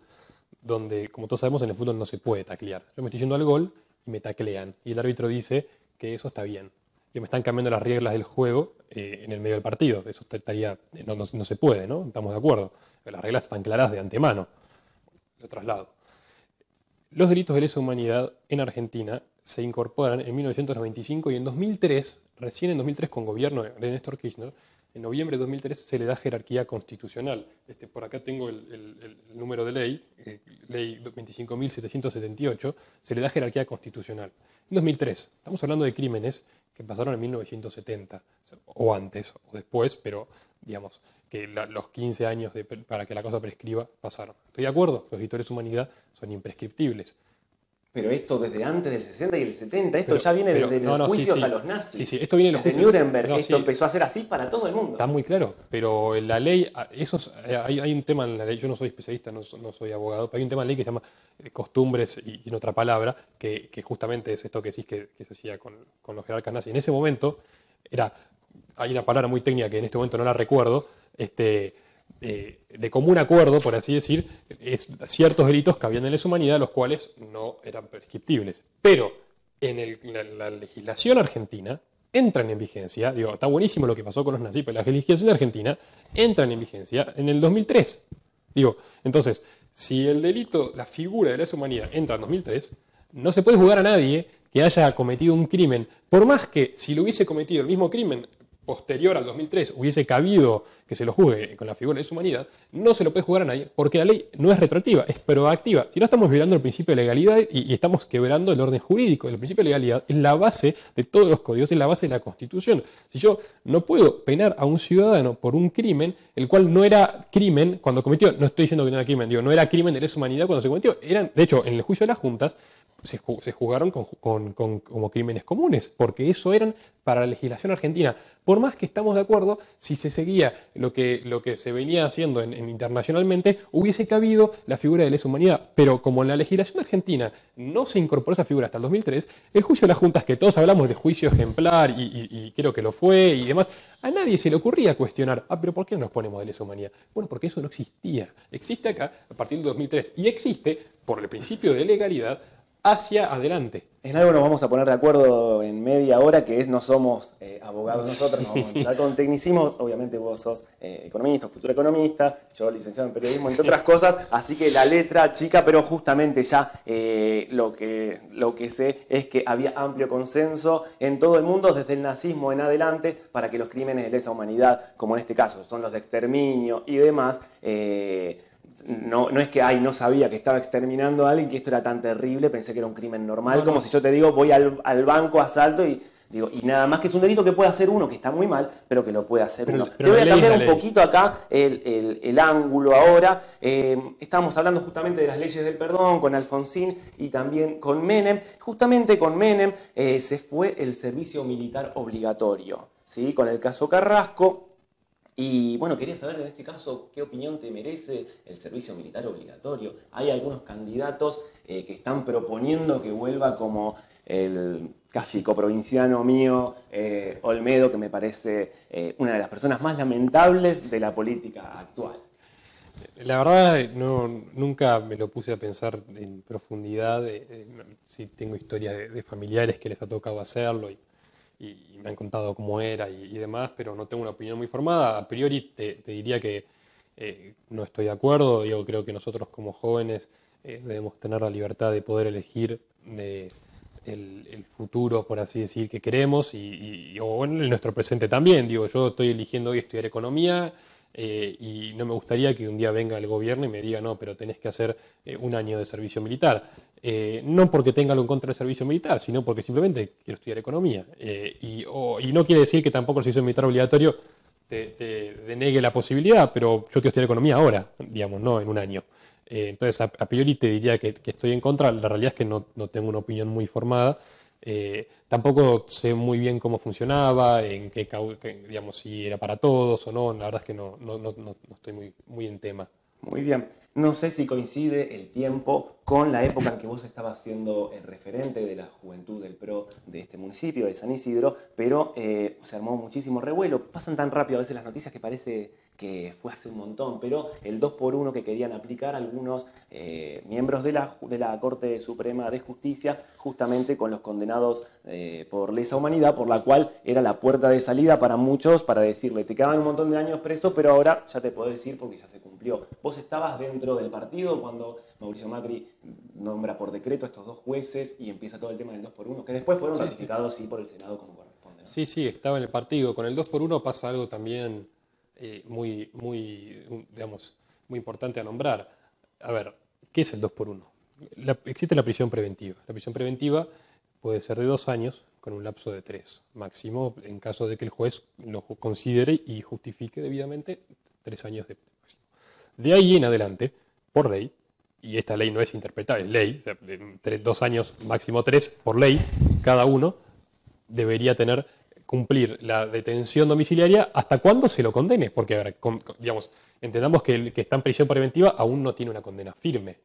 donde, como todos sabemos, en el fútbol no se puede taclear. Yo me estoy yendo al gol y me taclean y el árbitro dice que eso está bien. Que me están cambiando las reglas del juego en el medio del partido. Eso no se puede, ¿no? Estamos de acuerdo. Las reglas están claras de antemano. Lo traslado. Los delitos de lesa humanidad en Argentina se incorporan en 1995 y en 2003, recién en 2003 con gobierno de Néstor Kirchner, en noviembre de 2003 se le da jerarquía constitucional. Por acá tengo el número de ley, ley 25.778, se le da jerarquía constitucional. En 2003, estamos hablando de crímenes que pasaron en 1970, o antes, o después, pero digamos que los 15 años para que la cosa prescriba pasaron. ¿Estoy de acuerdo? Los delitos de humanidad son imprescriptibles. Pero esto desde antes del 60 y el 70, esto ya viene desde los juicios a los nazis. Sí, esto viene de los juicios. Nuremberg, esto empezó a ser así para todo el mundo. Está muy claro, pero en la ley, hay un tema en la ley, yo no soy especialista, no soy abogado, pero hay un tema en la ley que se llama costumbres y en otra palabra, que justamente es esto que decís que se hacía con los jerarcas nazis. En ese momento, hay una palabra muy técnica que en este momento no la recuerdo, de común acuerdo, por así decir, ciertos delitos que habían en lesa humanidad, los cuales no eran prescriptibles. Pero en la legislación argentina entran en vigencia, digo, está buenísimo lo que pasó con los nazis, pero la legislación argentina entran en vigencia en el 2003. Digo, entonces, si el delito, la figura de lesa humanidad entra en 2003, no se puede juzgar a nadie que haya cometido un crimen, por más que si lo hubiese cometido el mismo crimen posterior al 2003 hubiese cabido que se lo juzgue con la figura de lesa humanidad, no se lo puede juzgar a nadie porque la ley no es retroactiva, es proactiva. Si no, estamos violando el principio de legalidad y estamos quebrando el orden jurídico. El principio de legalidad es la base de todos los códigos, es la base de la Constitución. Si yo no puedo penar a un ciudadano por un crimen, el cual no era crimen cuando cometió, no estoy diciendo que no era crimen, digo, no era crimen de lesa humanidad cuando se cometió, de hecho, en el juicio de las juntas, se juzgaron como crímenes comunes, porque eso eran para la legislación argentina. Por más que estamos de acuerdo, si se seguía lo que se venía haciendo internacionalmente, hubiese cabido la figura de lesa humanidad. Pero como en la legislación argentina no se incorporó esa figura hasta el 2003, el juicio de las juntas, que todos hablamos de juicio ejemplar y creo que lo fue y demás, a nadie se le ocurría cuestionar, pero ¿por qué no nos ponemos de lesa humanidad? Bueno, porque eso no existía. Existe acá a partir del 2003 y existe por el principio de legalidad hacia adelante. En algo nos vamos a poner de acuerdo en media hora, que es no somos abogados nosotros, nos vamos a empezar con tecnicismos. Obviamente vos sos economista, futuro economista, yo licenciado en periodismo, entre otras cosas, así que la letra chica, pero justamente ya lo que sé es que había amplio consenso en todo el mundo, desde el nazismo en adelante, para que los crímenes de lesa humanidad, como en este caso son los de exterminio y demás, no es que no sabía que estaba exterminando a alguien, que esto era tan terrible, pensé que era un crimen normal, como si yo te digo, voy al banco, asalto y nada más que es un delito que puede hacer uno, que está muy mal, pero que lo puede hacer uno. Te voy a cambiar un poquito acá el ángulo ahora. Estábamos hablando justamente de las leyes del perdón con Alfonsín y también con Menem. Justamente con Menem se fue el servicio militar obligatorio, ¿sí? Con el caso Carrasco. Y bueno, quería saber en este caso qué opinión te merece el servicio militar obligatorio. Hay algunos candidatos que están proponiendo que vuelva como el casi coprovinciano mío, Olmedo, que me parece una de las personas más lamentables de la política actual. La verdad, no, nunca me lo puse a pensar en profundidad. Sí tengo historias de familiares que les ha tocado hacerlo y me han contado cómo era y demás, pero no tengo una opinión muy formada. A priori te diría que no estoy de acuerdo. Yo creo que nosotros como jóvenes debemos tener la libertad de poder elegir el futuro, por así decir, que queremos o en nuestro presente también. Digo, yo estoy eligiendo hoy estudiar economía. Y no me gustaría que un día venga el gobierno y me diga, no, pero tenés que hacer un año de servicio militar. No porque tenga algo en contra del servicio militar, sino porque simplemente quiero estudiar economía. Y no quiere decir que tampoco el servicio militar obligatorio te denegue la posibilidad, pero yo quiero estudiar economía ahora, digamos, no en un año. Entonces, a priori te diría que estoy en contra. La realidad es que no tengo una opinión muy formada. Tampoco sé muy bien cómo funcionaba, digamos, si era para todos o no. La verdad es que no estoy muy en tema. Muy bien. No sé si coincide el tiempo con la época en que vos estabas siendo el referente de la juventud del PRO de este municipio, de San Isidro, pero se armó muchísimo revuelo. Pasan tan rápido a veces las noticias que parece que fue hace un montón, pero el 2x1 que querían aplicar algunos miembros de la Corte Suprema de Justicia, justamente con los condenados por lesa humanidad, por la cual era la puerta de salida para muchos para decirle, te quedaban un montón de años preso, pero ahora ya te podés ir porque ya se cumplió. Vos estabas dentro del partido cuando Mauricio Macri nombra por decreto a estos dos jueces y empieza todo el tema del 2x1, que después fueron ratificados sí por el Senado como corresponde, ¿no? Sí, estaba en el partido. Con el 2x1 pasa algo también digamos, muy importante a nombrar. A ver, ¿qué es el 2x1? Existe la prisión preventiva. La prisión preventiva puede ser de 2 años con un lapso de 3, máximo en caso de que el juez lo considere y justifique debidamente 3 años de máximo. De ahí en adelante, por ley, y esta ley no es interpretable, es ley, o sea, de 2 años, máximo 3, por ley, cada uno debería cumplir la detención domiciliaria hasta cuándo se lo condene, porque, a ver, digamos, entendamos que el que está en prisión preventiva aún no tiene una condena firme.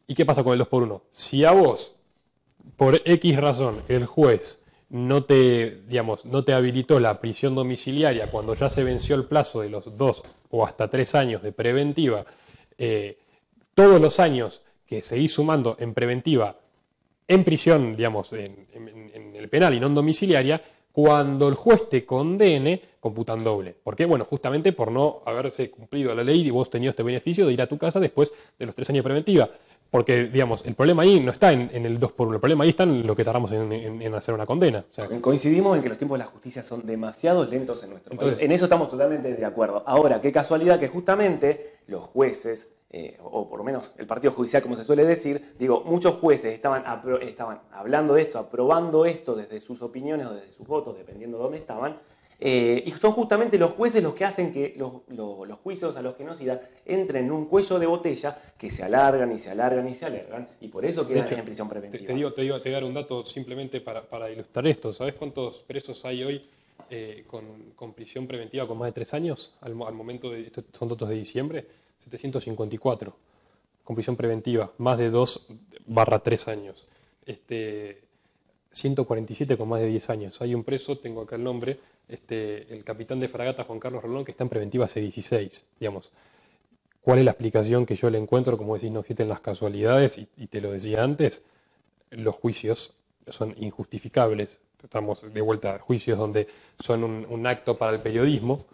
¿Y qué pasa con el 2x1? Si a vos, por X razón, el juez no te habilitó la prisión domiciliaria cuando ya se venció el plazo de los 2 o hasta 3 años de preventiva, todos los años que seguís sumando en preventiva en prisión, digamos, en el penal y no en domiciliaria, cuando el juez te condene, computan doble. ¿Por qué? Bueno, justamente por no haberse cumplido la ley y vos tenido este beneficio de ir a tu casa después de los 3 años de preventiva. Porque, digamos, el problema ahí no está en el 2x1, el problema ahí está en lo que tardamos en hacer una condena. O sea, coincidimos en que los tiempos de la justicia son demasiado lentos en nuestro país. En eso estamos totalmente de acuerdo. Ahora, qué casualidad que justamente los jueces, o por lo menos el partido judicial, como se suele decir, digo, muchos jueces estaban hablando de esto, aprobando esto desde sus opiniones o desde sus votos, dependiendo de dónde estaban, y son justamente los jueces los que hacen que los juicios a los genocidas entren en un cuello de botella que se alargan y se alargan y se alargan, y por eso quedan en prisión preventiva. Te voy a dar un dato simplemente para ilustrar esto. ¿Sabés cuántos presos hay hoy con prisión preventiva con más de 3 años? Al momento de, estos son datos de diciembre, 754 con prisión preventiva, más de 2/3 años. 147 con más de 10 años. Hay un preso, tengo acá el nombre, el capitán de fragata Juan Carlos Rolón, que está en preventiva hace 16, digamos. ¿Cuál es la explicación que yo le encuentro? Como decís, no existen las casualidades, y te lo decía antes, los juicios son injustificables. Estamos de vuelta a juicios donde son un acto para el periodismo,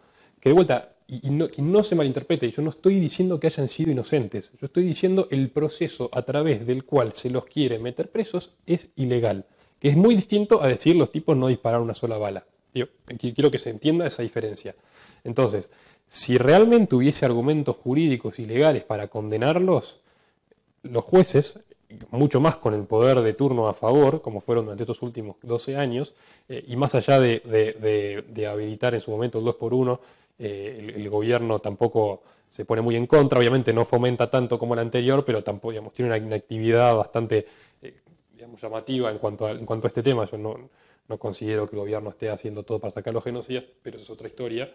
que de vuelta, y no se malinterprete, yo no estoy diciendo que hayan sido inocentes, yo estoy diciendo el proceso a través del cual se los quiere meter presos es ilegal, que es muy distinto a decir los tipos no dispararon una sola bala. Quiero que se entienda esa diferencia. Entonces, si realmente hubiese argumentos jurídicos y legales para condenarlos, los jueces, mucho más con el poder de turno a favor, como fueron durante estos últimos 12 años, y más allá de habilitar en su momento el 2x1, el gobierno tampoco se pone muy en contra, obviamente no fomenta tanto como el anterior, pero tampoco, digamos, tiene una actividad bastante digamos, llamativa en cuanto a este tema. Yo no considero que el gobierno esté haciendo todo para sacar los genocidas, pero eso es otra historia.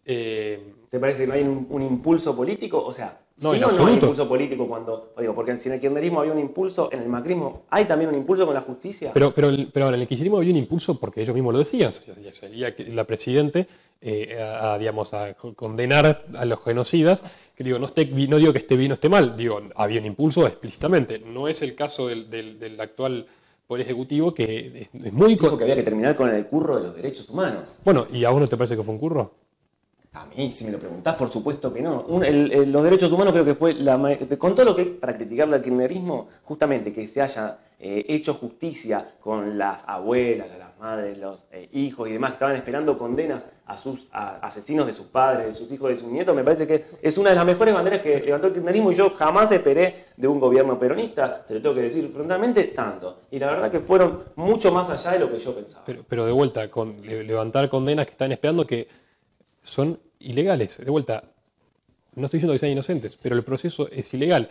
¿Te parece que no hay un impulso político? O sea, no, ¿sí en o no hay absoluto. impulso político cuando, digo, porque si en el kirchnerismo había un impulso, en el macrismo hay también un impulso con la justicia? Pero ahora, en el kirchnerismo había un impulso porque ellos mismos lo decían. Ya salía la Presidente digamos, a condenar a los genocidas, que digo, no digo que esté bien o esté mal, digo, había un impulso explícitamente. No es el caso del actual Poder Ejecutivo, que es muy... Dijo que había que terminar con el curro de los derechos humanos. Bueno, ¿y a vos no te parece que fue un curro? A mí, si me lo preguntás, por supuesto que no. Los derechos humanos creo que fue con todo lo que, para criticarle al kirchnerismo, justamente que se haya hecho justicia con las abuelas, las madres, los hijos y demás que estaban esperando condenas a sus asesinos de sus padres, de sus hijos, de sus nietos, me parece que es una de las mejores banderas que levantó el kirchnerismo y yo jamás esperé de un gobierno peronista, te lo tengo que decir frontalmente, tanto. Y la verdad que fueron mucho más allá de lo que yo pensaba. Pero de vuelta, levantar condenas que están esperando que son ilegales. De vuelta, no estoy diciendo que sean inocentes, pero el proceso es ilegal.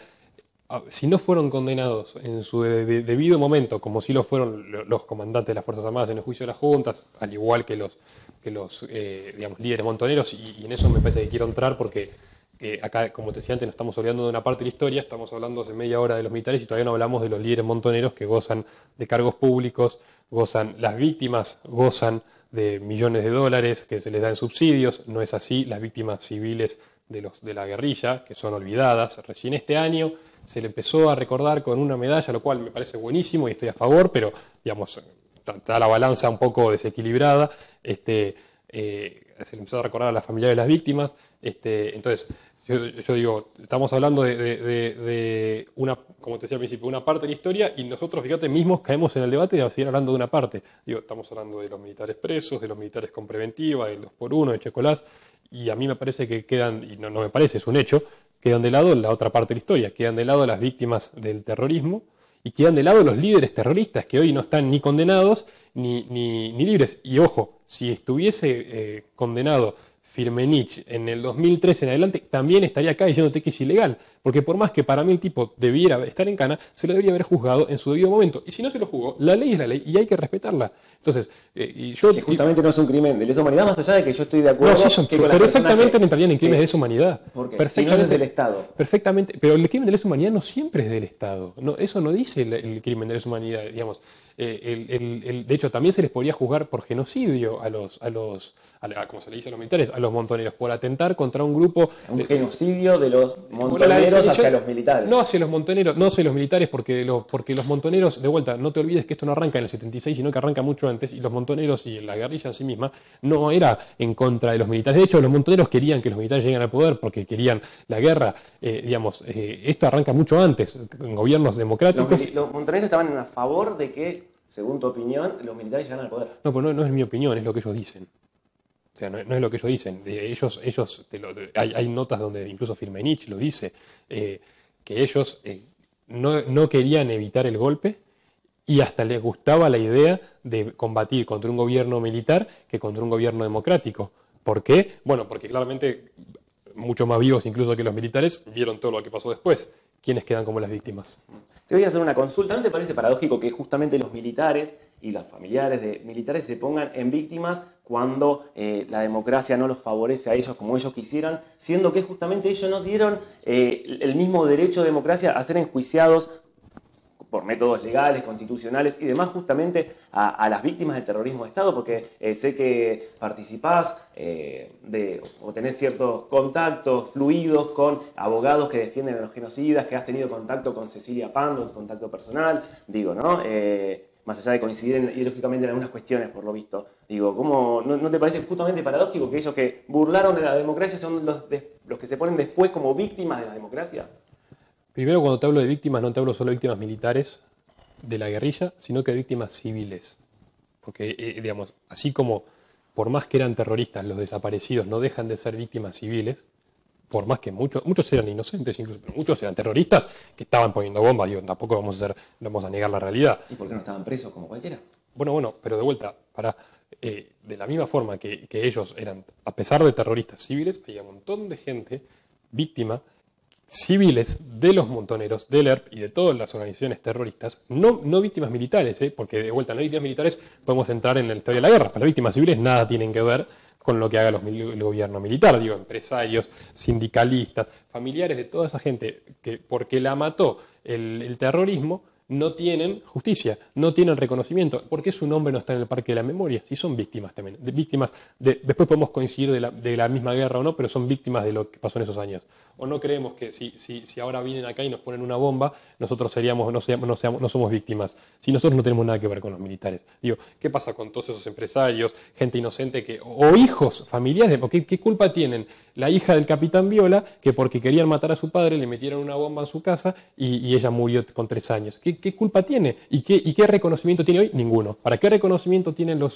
Si no fueron condenados en su debido momento, como sí lo fueron los comandantes de las Fuerzas Armadas en el juicio de las juntas, al igual que los digamos, líderes montoneros, y en eso me parece que quiero entrar porque acá, como te decía antes, no estamos hablando de una parte de la historia, estamos hablando hace media hora de los militares y todavía no hablamos de los líderes montoneros que gozan de cargos públicos, las víctimas gozan de millones de dólares que se les dan subsidios. No es así, las víctimas civiles de la guerrilla, que son olvidadas. Recién este año se le empezó a recordar con una medalla, lo cual me parece buenísimo y estoy a favor, pero digamos, está la balanza un poco desequilibrada. Se le empezó a recordar a las familiares de las víctimas. Entonces, yo digo, estamos hablando de una, como te decía al principio, una parte de la historia, y nosotros, fíjate, mismos caemos en el debate de seguir hablando de una parte. Digo, estamos hablando de los militares presos, de los militares con preventiva, del 2x1, de Checolás, y a mí me parece que quedan, y no me parece, es un hecho, quedan de lado la otra parte de la historia, quedan de lado las víctimas del terrorismo, y quedan de lado los líderes terroristas, que hoy no están ni condenados ni libres. Y ojo, si estuviese condenado Firmenich en el 2013 en adelante, también estaría acá diciéndote que es ilegal. Porque por más que para mí el tipo debiera estar en cana, se lo debería haber juzgado en su debido momento. Y si no se lo juzgó, la ley es la ley y hay que respetarla. Entonces, que justamente no es un crimen de lesa humanidad, más allá de que yo estoy de acuerdo. No, sí, pero perfectamente entrarían en crímenes de lesa humanidad. ¿Por qué? Perfectamente, si no es del Estado. Perfectamente, pero el crimen de lesa humanidad no siempre es del Estado. No, eso no dice el crimen de lesa humanidad, digamos. De hecho, también se les podría juzgar por genocidio como se le dice a los militares, a los montoneros, por atentar contra un grupo. Un genocidio de los montoneros hacia los militares. No hacia los montoneros, no hacia los militares, porque los montoneros, de vuelta, no te olvides que esto no arranca en el 76, sino que arranca mucho antes, y los montoneros y la guerrilla en sí misma no era en contra de los militares. De hecho, los montoneros querían que los militares lleguen al poder porque querían la guerra. Esto arranca mucho antes, en gobiernos democráticos. Los montoneros estaban a favor de que, según tu opinión, los militares llegaran al poder. No, pero no es mi opinión, es lo que ellos dicen. O sea, no es lo que ellos dicen. Hay notas donde incluso Firmenich lo dice, que ellos no querían evitar el golpe y hasta les gustaba la idea de combatir contra un gobierno militar que contra un gobierno democrático. ¿Por qué? Bueno, porque claramente mucho más vivos incluso que los militares vieron todo lo que pasó después. ¿Quiénes quedan como las víctimas? Te voy a hacer una consulta. ¿No te parece paradójico que justamente los militares y los familiares de militares se pongan en víctimas cuando la democracia no los favorece a ellos como ellos quisieran, siendo que justamente ellos no dieron el mismo derecho de democracia a ser enjuiciados por métodos legales, constitucionales y demás justamente a las víctimas del terrorismo de Estado? Porque sé que participás o tenés ciertos contactos fluidos con abogados que defienden a los genocidas, que has tenido contacto con Cecilia Pando, contacto personal, digo, ¿no? Más allá de coincidir ideológicamente en algunas cuestiones, por lo visto. Digo, ¿cómo no te parece justamente paradójico que ellos que burlaron de la democracia son los que se ponen después como víctimas de la democracia? Primero, cuando te hablo de víctimas, no te hablo solo de víctimas militares de la guerrilla, sino que de víctimas civiles. Porque, digamos, así como por más que eran terroristas, los desaparecidos no dejan de ser víctimas civiles, por más que muchos eran inocentes incluso, pero muchos eran terroristas que estaban poniendo bombas. Digo, tampoco vamos a negar la realidad. ¿Y por qué no estaban presos como cualquiera? Bueno, pero de vuelta, de la misma forma que ellos eran, a pesar de terroristas civiles, había un montón de gente víctima civiles de los montoneros, del ERP y de todas las organizaciones terroristas, no víctimas militares, porque de vuelta, no víctimas militares podemos entrar en la historia de la guerra, pero las víctimas civiles nada tienen que ver con lo que haga el gobierno militar, digo, empresarios, sindicalistas, familiares de toda esa gente que porque la mató el terrorismo, no tienen justicia, no tienen reconocimiento. ¿Por qué su nombre no está en el Parque de la Memoria? Si son víctimas también, después podemos coincidir de la misma guerra o no, pero son víctimas de lo que pasó en esos años. O no creemos que si ahora vienen acá y nos ponen una bomba, nosotros no somos víctimas. Si nosotros no tenemos nada que ver con los militares. Digo, ¿qué pasa con todos esos empresarios, gente inocente o hijos familiares? ¿Qué culpa tienen la hija del capitán Viola que porque querían matar a su padre le metieron una bomba en su casa y ella murió con 3 años? ¿Qué culpa tiene? ¿Y qué reconocimiento tiene hoy? Ninguno. ¿Para qué reconocimiento tienen los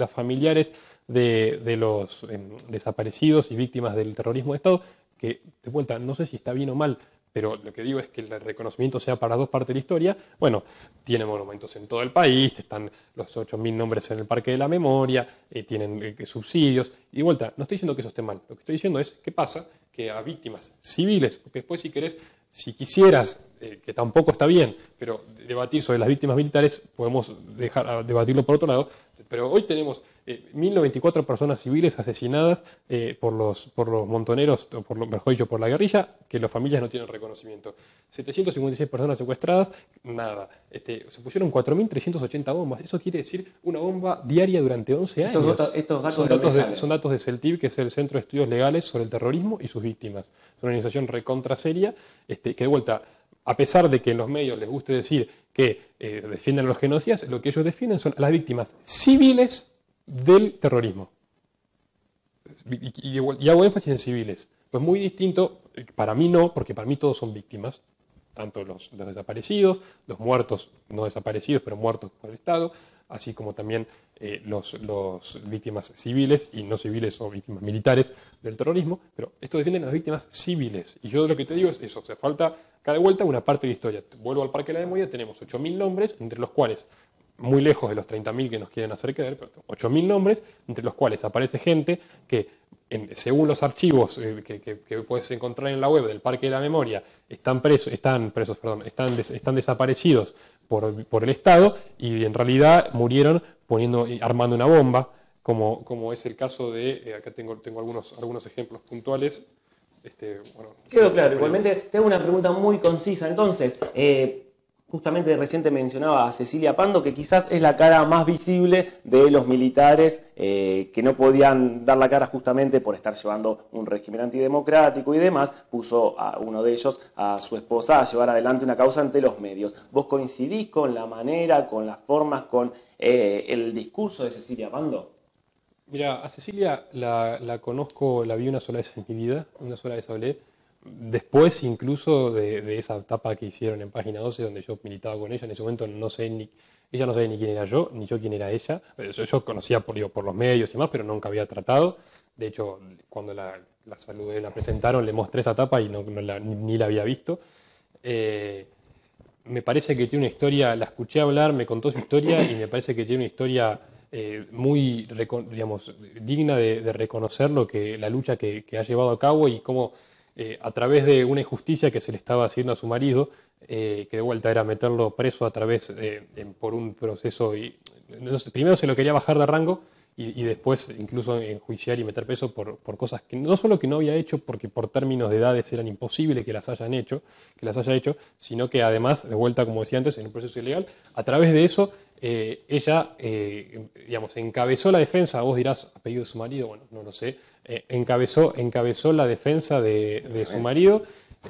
familiares de los desaparecidos y víctimas del terrorismo de Estado? Que, de vuelta, no sé si está bien o mal, pero lo que digo es que el reconocimiento sea para 2 partes de la historia. Bueno, tiene monumentos en todo el país, están los 8.000 nombres en el Parque de la Memoria, tienen subsidios. Y de vuelta, no estoy diciendo que eso esté mal, lo que estoy diciendo es qué pasa que a víctimas civiles, porque después si quisieras, que tampoco está bien, pero debatir sobre las víctimas militares, podemos debatirlo por otro lado, pero hoy tenemos 1.094 personas civiles asesinadas por los montoneros, o mejor dicho, por la guerrilla, que las familias no tienen reconocimiento. 756 personas secuestradas, nada. Se pusieron 4.380 bombas. Eso quiere decir una bomba diaria durante 11 años. Estos datos son datos de CELTIB, que es el Centro de Estudios Legales sobre el Terrorismo y sus Víctimas. Es una organización recontra seria, que de vuelta, a pesar de que en los medios les guste decir que defienden a los genocidas, lo que ellos defienden son a las víctimas civiles del terrorismo. Y hago énfasis en civiles. Pues muy distinto, para mí no, porque para mí todos son víctimas, tanto los desaparecidos, los muertos no desaparecidos, pero muertos por el Estado, así como también los víctimas civiles y no civiles o víctimas militares del terrorismo, pero esto defienden a las víctimas civiles. Y yo lo que te digo es eso, o sea, falta cada vuelta una parte de la historia. Vuelvo al Parque de la Memoria, tenemos 8.000 nombres, entre los cuales, muy lejos de los 30.000 que nos quieren hacer creer, pero 8.000 nombres, entre los cuales aparece gente que, según los archivos que puedes encontrar en la web del Parque de la Memoria, están desaparecidos por el Estado y en realidad murieron armando una bomba, como es el caso de, acá tengo algunos ejemplos puntuales. Quedó claro. Igualmente, te hago una pregunta muy concisa. Entonces, justamente reciente mencionaba a Cecilia Pando, que quizás es la cara más visible de los militares que no podían dar la cara justamente por estar llevando un régimen antidemocrático y demás. Puso a uno de ellos, a su esposa, a llevar adelante una causa ante los medios. ¿Vos coincidís con la manera, con las formas, con el discurso de Cecilia Pando? Mira, a Cecilia la conozco, la vi una sola vez en mi vida, una sola vez hablé. Después incluso de esa etapa que hicieron en Página 12, donde yo militaba con ella, en ese momento ella no sabía ni quién era yo, ni yo quién era ella. Yo conocía por los medios y demás, pero nunca había tratado. De hecho, cuando la saludé, la presentaron, le mostré esa etapa y ni la había visto. Me parece que tiene una historia, la escuché hablar, me contó su historia y me parece que tiene una historia muy, digamos, digna de reconocer la lucha que ha llevado a cabo y cómo a través de una injusticia que se le estaba haciendo a su marido, que de vuelta era meterlo preso a través por un proceso, primero se lo quería bajar de rango y después incluso enjuiciar y meter preso por cosas que no solo que no había hecho, porque por términos de edades eran imposibles que las haya hecho, sino que además, de vuelta, como decía antes, en un proceso ilegal, a través de eso ella, digamos, encabezó la defensa. Vos dirás, apellido de su marido, bueno, no lo sé, encabezó la defensa de su marido.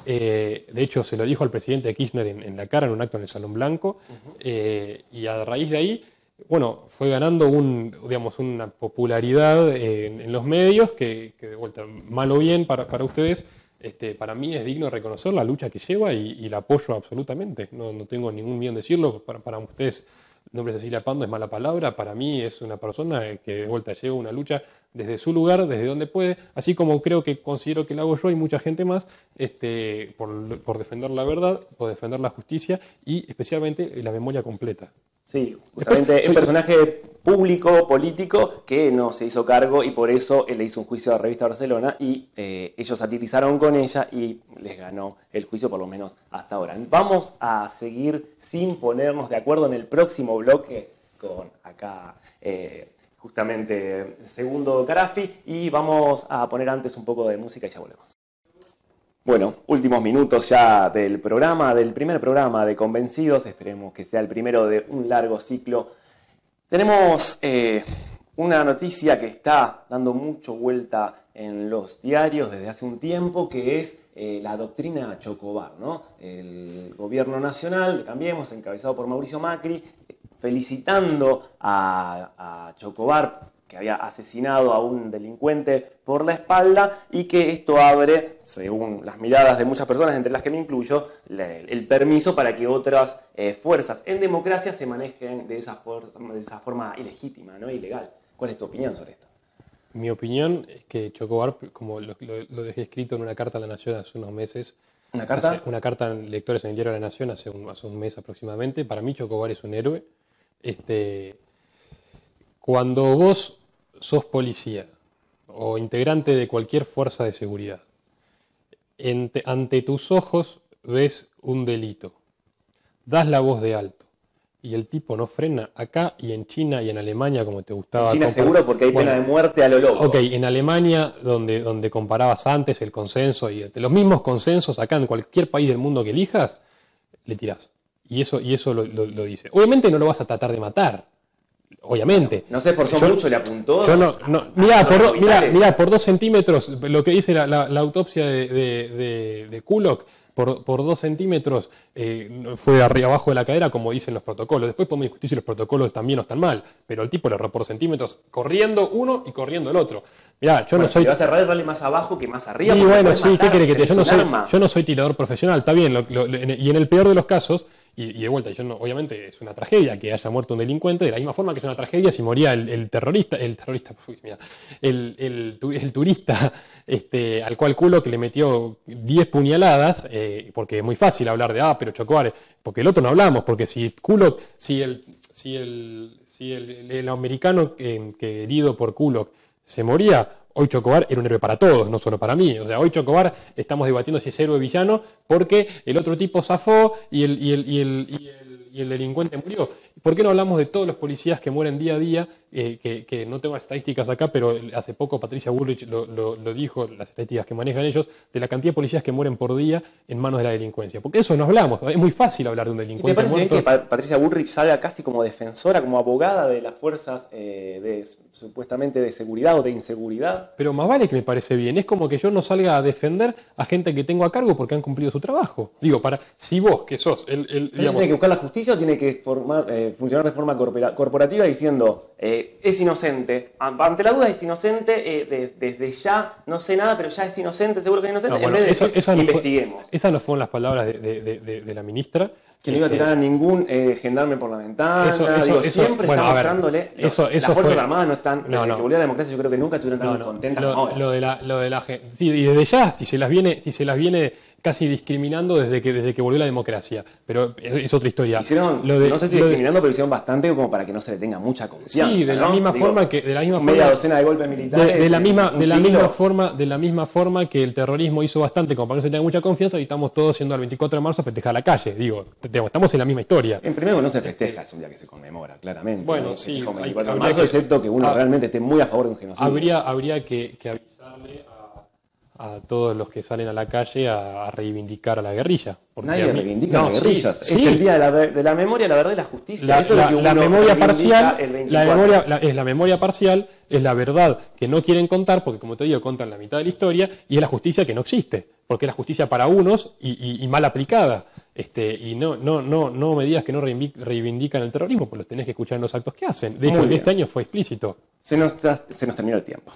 De hecho, se lo dijo al presidente Kirchner en la cara en un acto en el Salón Blanco, y a raíz de ahí, bueno, fue ganando una popularidad en los medios que de vuelta, mal o bien para ustedes, para mí es digno de reconocer la lucha que lleva y la apoyo absolutamente. No tengo ningún miedo en decirlo. Para ustedes, el nombre de Cecilia Pando es mala palabra. Para mí es una persona que de vuelta lleva una lucha desde su lugar, desde donde puede, así como considero que la hago yo y mucha gente más, por defender la verdad, por defender la justicia y especialmente la memoria completa. Sí, justamente es un personaje público, político, que no se hizo cargo y por eso él le hizo un juicio a la Revista Barcelona y ellos satirizaron con ella y les ganó el juicio, por lo menos hasta ahora. Vamos a seguir sin ponernos de acuerdo en el próximo bloque con acá justamente Segundo Carafi, y vamos a poner antes un poco de música y ya volvemos. Bueno, últimos minutos ya del programa, del primer programa de Convencidos, esperemos que sea el primero de un largo ciclo. Tenemos una noticia que está dando mucho vuelta en los diarios desde hace un tiempo, que es la doctrina Chocobar, ¿no? El gobierno nacional de Cambiemos, encabezado por Mauricio Macri, felicitando a Chocobar, que había asesinado a un delincuente por la espalda, y que esto abre, según las miradas de muchas personas, entre las que me incluyo, el permiso para que otras fuerzas en democracia se manejen de esa forma ilegítima, ¿no? Ilegal. ¿Cuál es tu opinión sobre esto? Mi opinión es que Chocobar, como lo dejé escrito en una carta a la Nación hace unos meses, ¿Una carta? Una carta en lectores en el diario de la Nación hace un mes aproximadamente. Para mí Chocobar es un héroe. Cuando vos sos policía o integrante de cualquier fuerza de seguridad, ante tus ojos ves un delito, das la voz de alto y el tipo no frena, acá y en China y en Alemania, como te gustaba. En China seguro, porque hay pena de muerte a lo loco. Ok, en Alemania, donde comparabas antes el consenso y los mismos consensos, acá en cualquier país del mundo que elijas, le tirás. Y eso lo dice. Obviamente no lo vas a tratar de matar. Obviamente. No se esforzó mucho, le apuntó. Mirá, por 2 centímetros, lo que dice la autopsia de Kulok, por 2 centímetros fue arriba abajo de la cadera, como dicen los protocolos. Después podemos discutir si los protocolos están bien o están mal, pero el tipo le erró por centímetros, corriendo uno y corriendo el otro. Mirá, yo no soy. Si vas a errar, vale más abajo que más arriba. Y bueno, sí, ¿qué querés que te diga? Yo no soy tirador profesional, está bien, y en el peor de los casos. Y de vuelta, obviamente es una tragedia que haya muerto un delincuente, de la misma forma que es una tragedia si moría el turista al cual Kulok le metió 10 puñaladas, porque es muy fácil hablar de, pero Chocobar, porque el otro no hablamos, porque si Kulok, si el americano que herido por Kulok se moría, hoy Chocobar era un héroe para todos, no solo para mí. O sea, hoy Chocobar estamos debatiendo si es héroe o villano porque el otro tipo zafó y el delincuente murió. ¿Por qué no hablamos de todos los policías que mueren día a día? Que no tengo las estadísticas acá, pero hace poco Patricia Bullrich lo dijo, las estadísticas que manejan ellos, de la cantidad de policías que mueren por día en manos de la delincuencia. Porque eso no hablamos, es muy fácil hablar de un delincuente muerto. ¿Te parece bien que Patricia Bullrich salga casi como defensora, como abogada de las fuerzas supuestamente de seguridad o de inseguridad? Pero más vale que me parece bien, es como que yo no salga a defender a gente que tengo a cargo porque han cumplido su trabajo. Digo, si vos que sos digamos, ¿tiene que buscar la justicia o tiene que funcionar de forma corporativa diciendo es inocente? Ante la duda es inocente, desde ya no sé nada, pero ya es inocente, seguro que es inocente, en vez de decir, investiguemos. Esas no fueron las palabras de la ministra. Que no iba a tirar a ningún gendarme por la ventana. Siempre está mostrándole. Las Fuerzas Armadas no están. Desde que volvió a la democracia, yo creo que nunca estuvieron tan contentas como ahora. Sí, y desde ya, si se las viene casi discriminando desde que volvió la democracia. Pero es otra historia. No sé si discriminando, pero hicieron bastante como para que no se le tenga mucha confianza. Sí, de la misma forma que. Media docena de golpes militares. De la misma forma que el terrorismo hizo bastante como para que no se tenga mucha confianza, y estamos todos yendo al 24 de marzo a festejar la calle. Digo, estamos en la misma historia. En primer lugar, no se festeja, es un día que se conmemora, claramente. Bueno, ¿no? sí. 24 de marzo, excepto que uno realmente esté muy a favor de un genocidio. Habría que avisarle a todos los que salen a la calle a reivindicar a la guerrilla. Nadie reivindica a las guerrillas. Es el día de la memoria, la verdad y la justicia. La memoria parcial, es la memoria parcial, es la verdad que no quieren contar, porque como te digo, contan la mitad de la historia, y es la justicia que no existe, porque es la justicia para unos y mal aplicada. Y no me digas que no reivindican el terrorismo, pues los tenés que escuchar en los actos que hacen. De hecho, este año fue explícito. Se nos terminó el tiempo.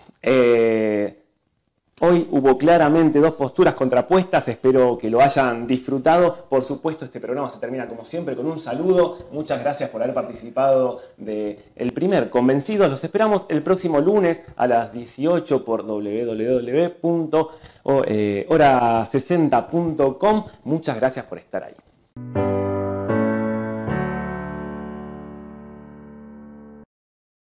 Hoy hubo claramente dos posturas contrapuestas, espero que lo hayan disfrutado. Por supuesto, este programa se termina como siempre con un saludo. Muchas gracias por haber participado del primer Convencidos. Los esperamos el próximo lunes a las 18 por www.hora60.com. Muchas gracias por estar ahí.